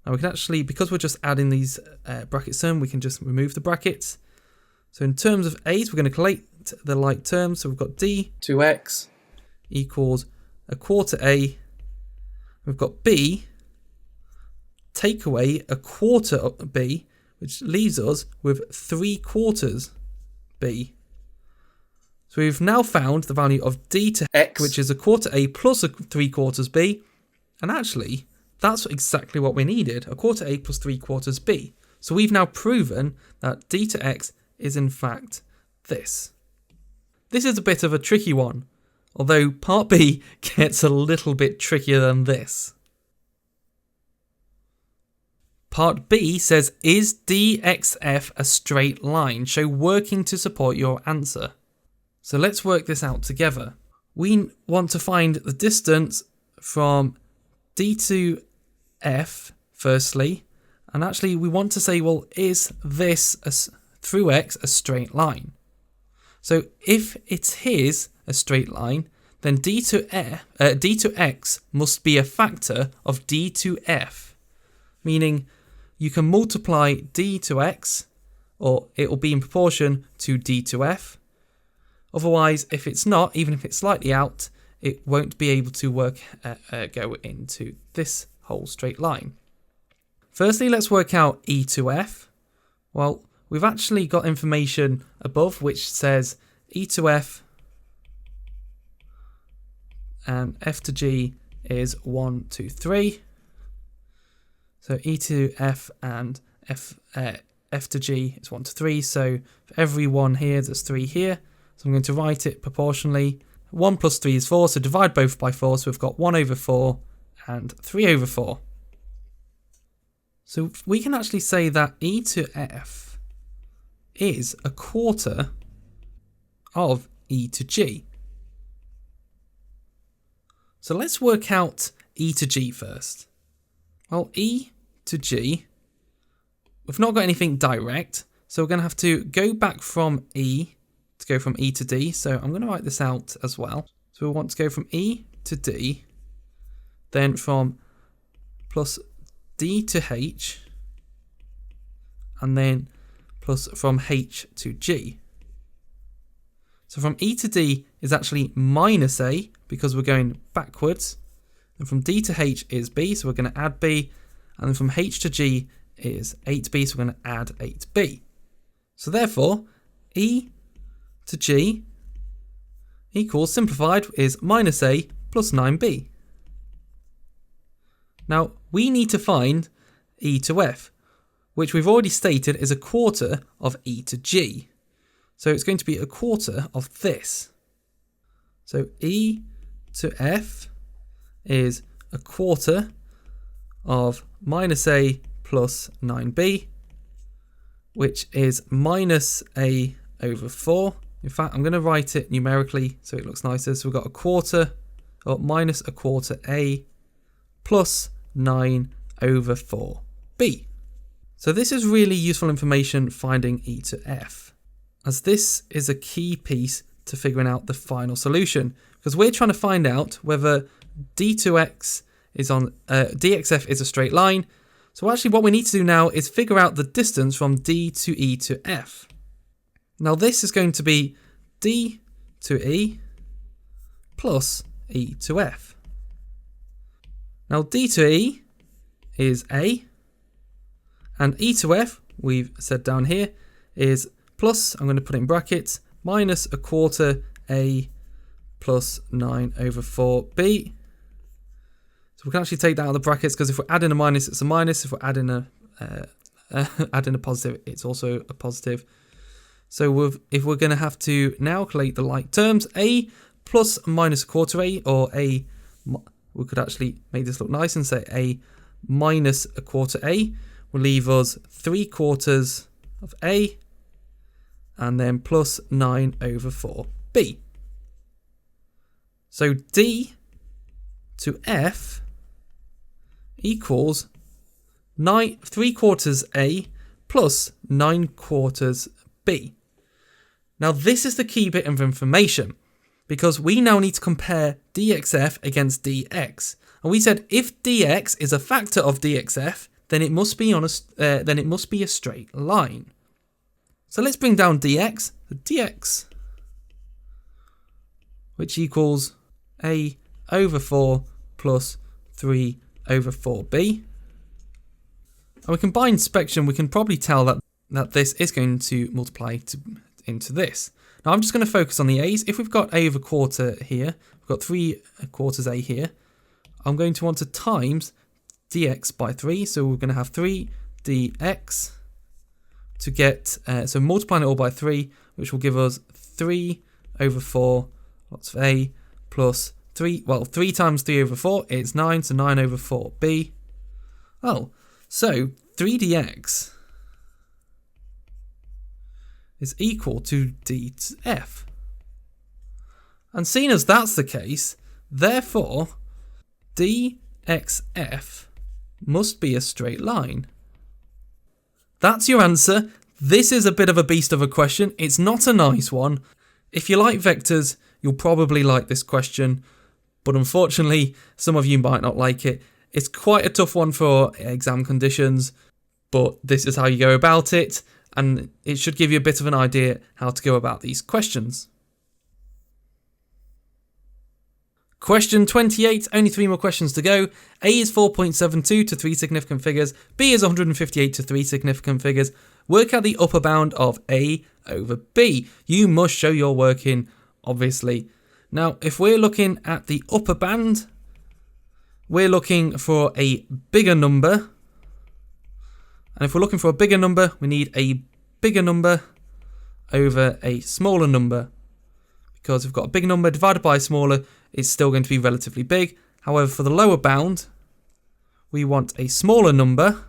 [SPEAKER 1] Now we can actually, because we're just adding these brackets in, we can just remove the brackets. So in terms of A's, we're going to collate the like terms. So we've got D to X equals a quarter A. We've got B, take away a quarter of B, which leaves us with 3/4 B. So we've now found the value of D to X, which is a quarter A plus a 3/4 B. And actually, that's exactly what we needed, a quarter A plus 3/4 B. So we've now proven that D to X is in fact this. This is a bit of a tricky one, although part B gets a little bit trickier than this. Part B says, is DXF a straight line? Show working to support your answer. So let's work this out together. We want to find the distance from D to F firstly, and actually we want to say, well, is this through X a straight line? So if it is a straight line, then D to X must be a factor of D to F, meaning you can multiply D to X, or it will be in proportion to D to F. Otherwise, if it's not, even if it's slightly out, it won't be able to go into this whole straight line. Firstly, let's work out E to F. Well, we've actually got information above which says E to F and F to G is 1, 2, 3. So E to F and F to G is 1 to 3. So for every 1 here, there's 3 here. So I'm going to write it proportionally. 1 plus 3 is 4, so divide both by 4. So we've got 1 over 4 and 3 over 4. So we can actually say that E to F is a quarter of E to G. So let's work out E to G first. Well, E to G, we've not got anything direct, so we're going to have to go back from E to go from E to D. So I'm going to write this out as well. So we want to go from E to D, then from plus D to H, and then plus from H to G. So from E to D is actually minus A, because we're going backwards. And from D to H is B, so we're going to add B. And then from H to G is 8B, so we're going to add 8B. So therefore, E to G equals, simplified, is minus A plus 9B. Now, we need to find E to F, which we've already stated is a quarter of E to G. So it's going to be a quarter of this. So E to F is a quarter of minus A plus 9B, which is minus A over 4. In fact, I'm going to write it numerically so it looks nicer. So we've got a quarter, or minus a quarter A plus 9 over 4B. So this is really useful information finding E to F, as this is a key piece to figuring out the final solution, because we're trying to find out whether D to X is on DXF is a straight line. So actually what we need to do now is figure out the distance from D to E to F. Now this is going to be D to E plus E to F. Now D to E is A, and E to F, we've said down here, is plus, I'm going to put it in brackets, minus a quarter A plus 9 over 4B. So we can actually take that out of the brackets, because if we're adding a minus, it's a minus. If we're adding a positive, it's also a positive. So if we're going to have to now collate the like terms, A plus minus a quarter A, or A, we could actually make this look nice and say A minus a quarter A will leave us 3/4 of A, and then plus 9 over 4B. So D to F equals 3/4 A plus 9/4 B. Now this is the key bit of information, because we now need to compare DXF against DX. And we said if DX is a factor of DXF, then it must be a straight line. So let's bring down DX, the DX, which equals A over 4 plus 3 over 4B. And we combine inspection, we can probably tell that this is going to multiply into this. Now I'm just going to focus on the A's. If we've got A over quarter here, we've got 3/4 A here, I'm going to want to times dx by 3. So we're going to have 3 dx to get, so multiplying it all by 3, which will give us 3 over 4, lots of A, plus 3, well, 3 times 3 over 4, it's 9, so 9 over 4b. Oh, so 3 dx is equal to d to f. And seeing as that's the case, therefore, dxf must be a straight line. That's your answer. This is a bit of a beast of a question. It's not a nice one. If you like vectors, you'll probably like this question, but unfortunately, some of you might not like it. It's quite a tough one for exam conditions, but this is how you go about it, and it should give you a bit of an idea how to go about these questions. Question 28, only 3 more questions to go. A is 4.72 to 3 significant figures. B is 158 to 3 significant figures. Work out the upper bound of A over B. You must show your working, obviously. Now, if we're looking at the upper band, we're looking for a bigger number. And if we're looking for a bigger number, we need a bigger number over a smaller number. Because we've got a big number divided by a smaller, it's still going to be relatively big. However, for the lower bound, we want a smaller number.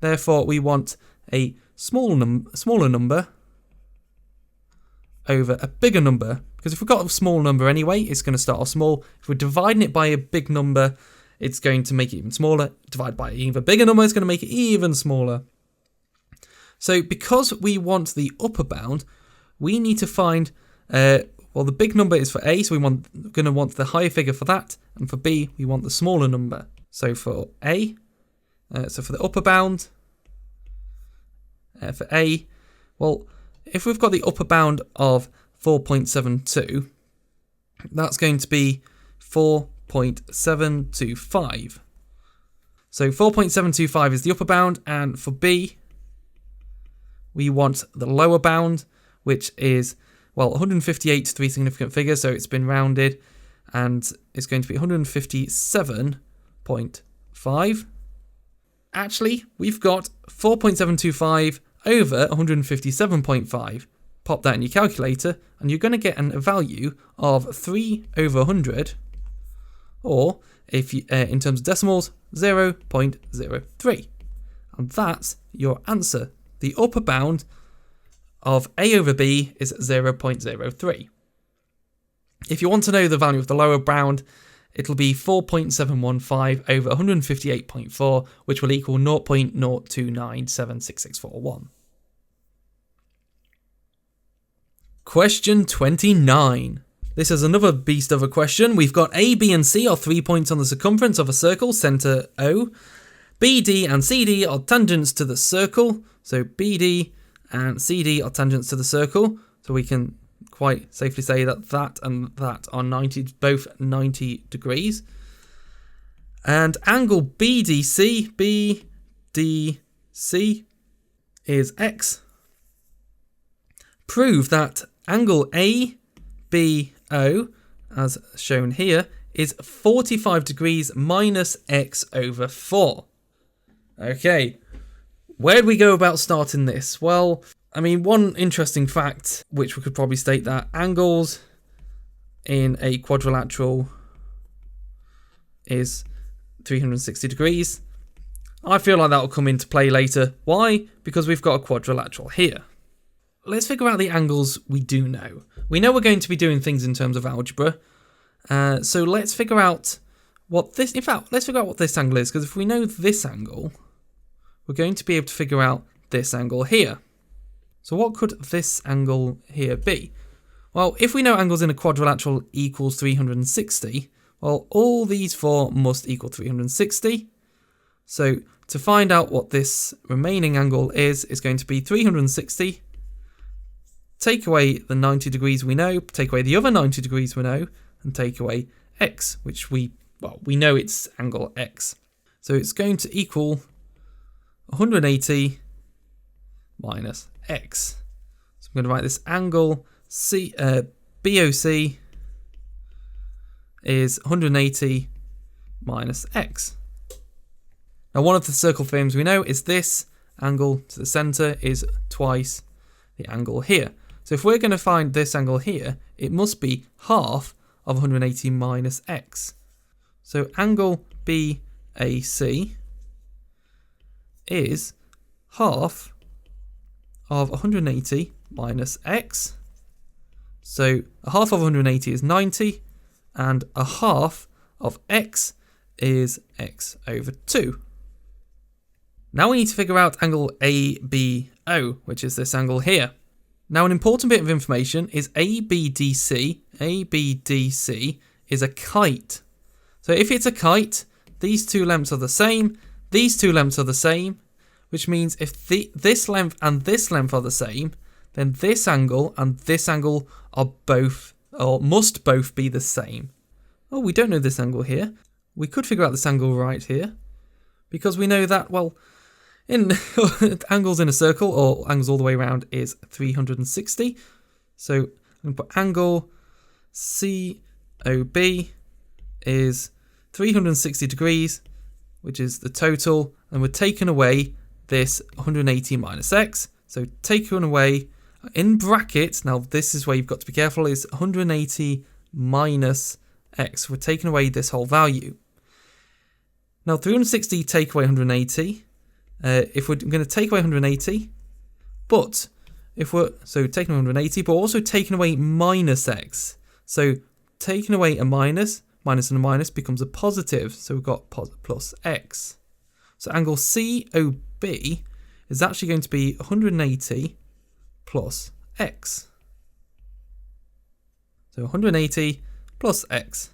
[SPEAKER 1] Therefore, we want a smaller number over a bigger number. Because if we've got a small number anyway, it's going to start off small. If we're dividing it by a big number, it's going to make it even smaller. Divide by an even bigger number, it's going to make it even smaller. So because we want the upper bound, we need to find, well, the big number is for A, so we're going to want the higher figure for that. And for B, we want the smaller number. So for A, so for the upper bound, for A, well, if we've got the upper bound of 4.72, that's going to be 4.725. So 4.725 is the upper bound, and for B, we want the lower bound, which is, well, 158 three significant figures, so it's been rounded, and it's going to be 157.5. Actually, we've got 4.725 over 157.5. Pop that in your calculator, and you're going to get a value of 3 over 100, or if you, in terms of decimals, 0.03. And that's your answer. The upper bound of A over B is 0.03. If you want to know the value of the lower bound, it'll be 4.715 over 158.4, which will equal 0.0297661. Question 29. This is another beast of a question. We've got A, B, and C are 3 points on the circumference of a circle, centre O. B, D, and CD are tangents to the circle. So BD and CD are tangents to the circle. So we can quite safely say that that and that are both 90 degrees. And angle BDC is X. Prove that angle ABO, as shown here, is 45 degrees minus X over 4. Okay, where do we go about starting this? Well, I mean, one interesting fact, which we could probably state, that angles in a quadrilateral is 360 degrees. I feel like that will come into play later. Why? Because we've got a quadrilateral here. Let's figure out the angles we do know. We know we're going to be doing things in terms of algebra. So let's figure out what this... In fact, let's figure out what this angle is, because if we know this angle, we're going to be able to figure out this angle here. So what could this angle here be? Well, if we know angles in a quadrilateral equals 360, well, all these four must equal 360. So to find out what this remaining angle is, it's going to be 360. Take away the 90 degrees we know, take away the other 90 degrees we know, and take away X, which we know it's angle X. So it's going to equal 180 minus X. So I'm going to write this angle BOC is 180 minus X. Now, one of the circle theorems we know is this angle to the centre is twice the angle here. So if we're going to find this angle here, it must be half of 180 minus X. So angle BAC is half of 180 minus X. So a half of 180 is 90, and a half of X is X over 2. Now we need to figure out angle ABO, which is this angle here. Now, an important bit of information is ABDC. ABDC is a kite. So if it's a kite, these two lengths are the same, these two lengths are the same, which means if this length and this length are the same, then this angle and this angle are both, or must both be the same. Oh, we don't know this angle here. We could figure out this angle right here, because we know that, well, in angles in a circle, or angles all the way around, is 360. So I'm going to put angle COB is 360 degrees, which is the total, and we're taking away this 180 minus X. So taking away, in brackets, now this is where you've got to be careful, is 180 minus X. We're taking away this whole value. Now 360 take away 180. If we're going to take away 180, but if we're taking away 180, but also taking away minus X. So taking away a minus and a minus becomes a positive. So we've got plus X. So angle COB is actually going to be 180 plus X. So 180 plus X.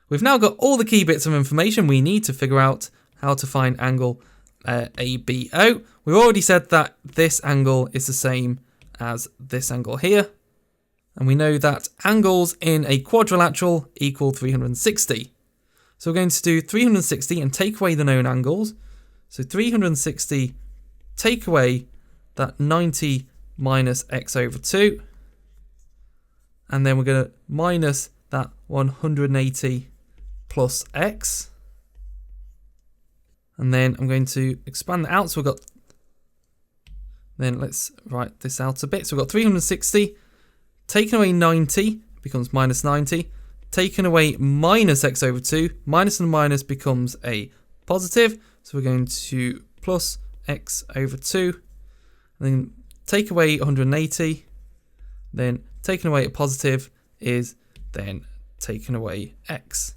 [SPEAKER 1] We've now got all the key bits of information we need to figure out how to find angle ABO. We've already said that this angle is the same as this angle here. And we know that angles in a quadrilateral equal 360. So we're going to do 360 and take away the known angles. So 360, take away that 90 minus x over 2. And then we're going to minus that 180 plus x. And then I'm going to expand that out. So we've got, then let's write this out a bit. So we've got 360, taken away 90 becomes minus 90. Taken away minus x over 2, minus and minus becomes a positive. So we're going to plus x over 2. And then take away 180. Then taking away a positive is then taking away x.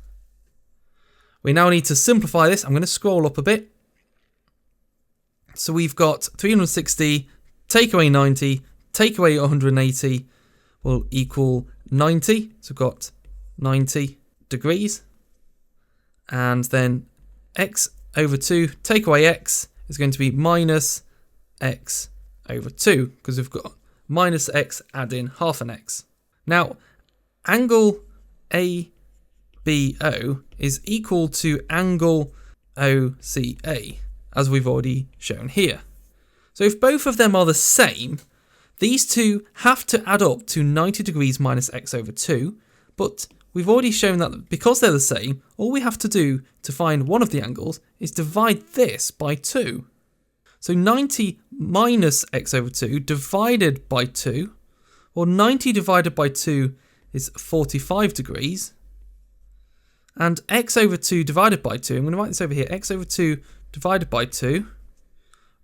[SPEAKER 1] We now need to simplify this. I'm going to scroll up a bit. So we've got 360, take away 90, take away 180 will equal 90. So we've got 90 degrees. And then x over 2, take away x is going to be minus x over 2 because we've got minus x, add in half an x. Now, angle ABO is equal to angle OCA, as we've already shown here. So if both of them are the same, these two have to add up to 90 degrees minus x over 2, but we've already shown that because they're the same, all we have to do to find one of the angles is divide this by 2. So 90 minus x over 2 divided by 2, or 90 divided by 2 is 45 degrees. And x over 2 divided by 2, I'm going to write this over here, x over 2 divided by 2,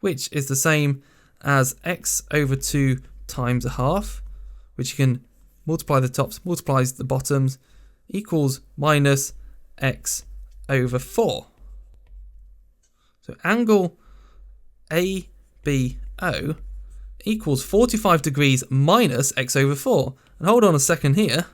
[SPEAKER 1] which is the same as x over 2 times a half, which you can multiply the tops, multiplies the bottoms, equals minus x over 4. So angle ABO equals 45 degrees minus x over 4. And hold on a second here.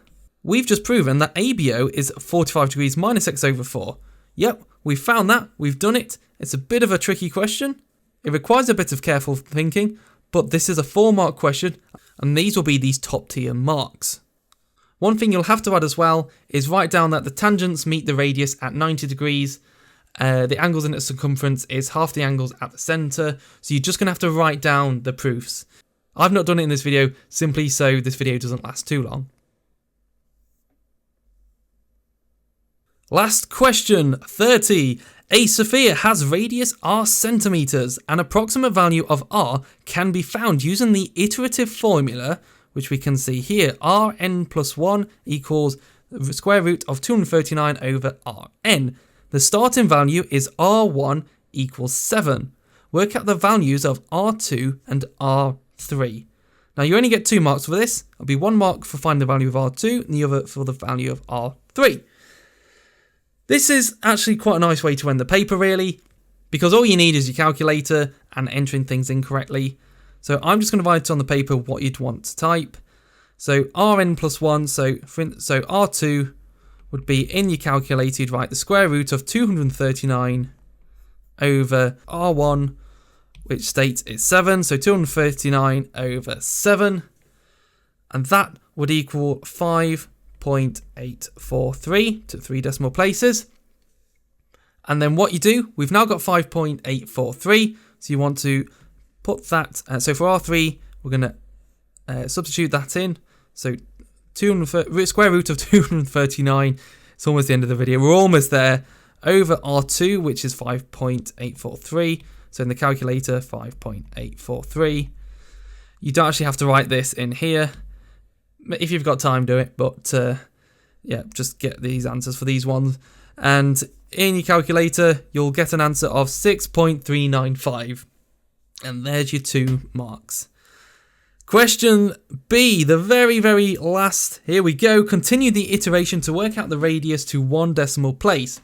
[SPEAKER 1] We've just proven that ABO is 45 degrees minus x over 4. Yep, we've found that. We've done it. It's a bit of a tricky question. It requires a bit of careful thinking, but this is a 4-mark question, and these will be these top tier marks. One thing you'll have to add as well is write down that the tangents meet the radius at 90 degrees. The angles in its circumference is half the angles at the centre, so you're just going to have to write down the proofs. I've not done it in this video, simply so this video doesn't last too long. Last question, 30. A sphere has radius r centimetres. An approximate value of r can be found using the iterative formula, which we can see here. Rn plus 1 equals the square root of 239 over Rn. The starting value is R1 equals 7. Work out the values of R2 and R3. Now you only get 2 marks for this. It'll be 1 mark for finding the value of R2 and the other for the value of R3. This is actually quite a nice way to end the paper really, because all you need is your calculator and entering things incorrectly. So I'm just going to write on the paper what you'd want to type. So Rn plus 1, so R2 would be in your calculator, you'd write the square root of 239 over R1, which states it's 7, so 239 over 7, and that would equal 5.843 to 3 decimal places. And then what you do, we've now got 5.843, so you want to put that, so for R3, we're going to substitute that in, so square root of 239, it's almost the end of the video, we're almost there, over R2, which is 5.843, so in the calculator, 5.843. You don't actually have to write this in here. If you've got time, do it, but yeah, just get these answers for these ones. And in your calculator, you'll get an answer of 6.395. And there's your 2 marks. Question B, the very, very last. Here we go. Continue the iteration to work out the radius to 1 decimal place.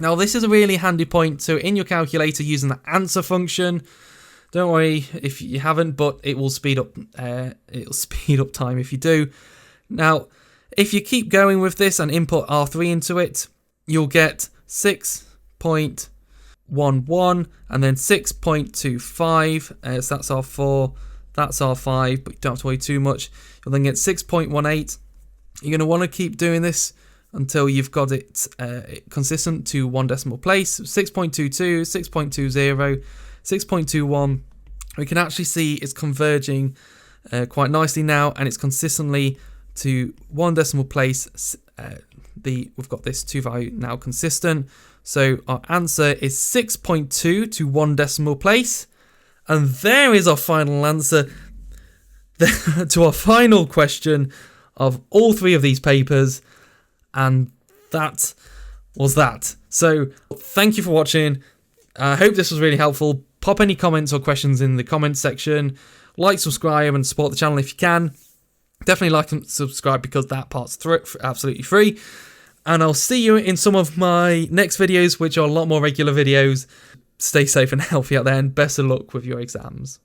[SPEAKER 1] Now, this is a really handy point. So in your calculator, using the answer function, don't worry if you haven't, but it will speed up. It'll speed up time if you do. Now, if you keep going with this and input R3 into it, you'll get 6.11 and then 6.25. So that's our 4. That's R5, but you don't have to worry too much. You'll then get 6.18. You're going to want to keep doing this until you've got it consistent to 1 decimal place. 6.22, 6.20, 6.21. We can actually see it's converging quite nicely now, and it's consistently to 1 decimal place. We've got this 2 value now consistent. So our answer is 6.2 to 1 decimal place. And there is our final answer to our final question of all 3 of these papers. And that was that. So thank you for watching. I hope this was really helpful. Pop any comments or questions in the comments section. Like, subscribe, and support the channel if you can. Definitely like and subscribe because that part's absolutely free. And I'll see you in some of my next videos, which are a lot more regular videos. Stay safe and healthy out there, and best of luck with your exams.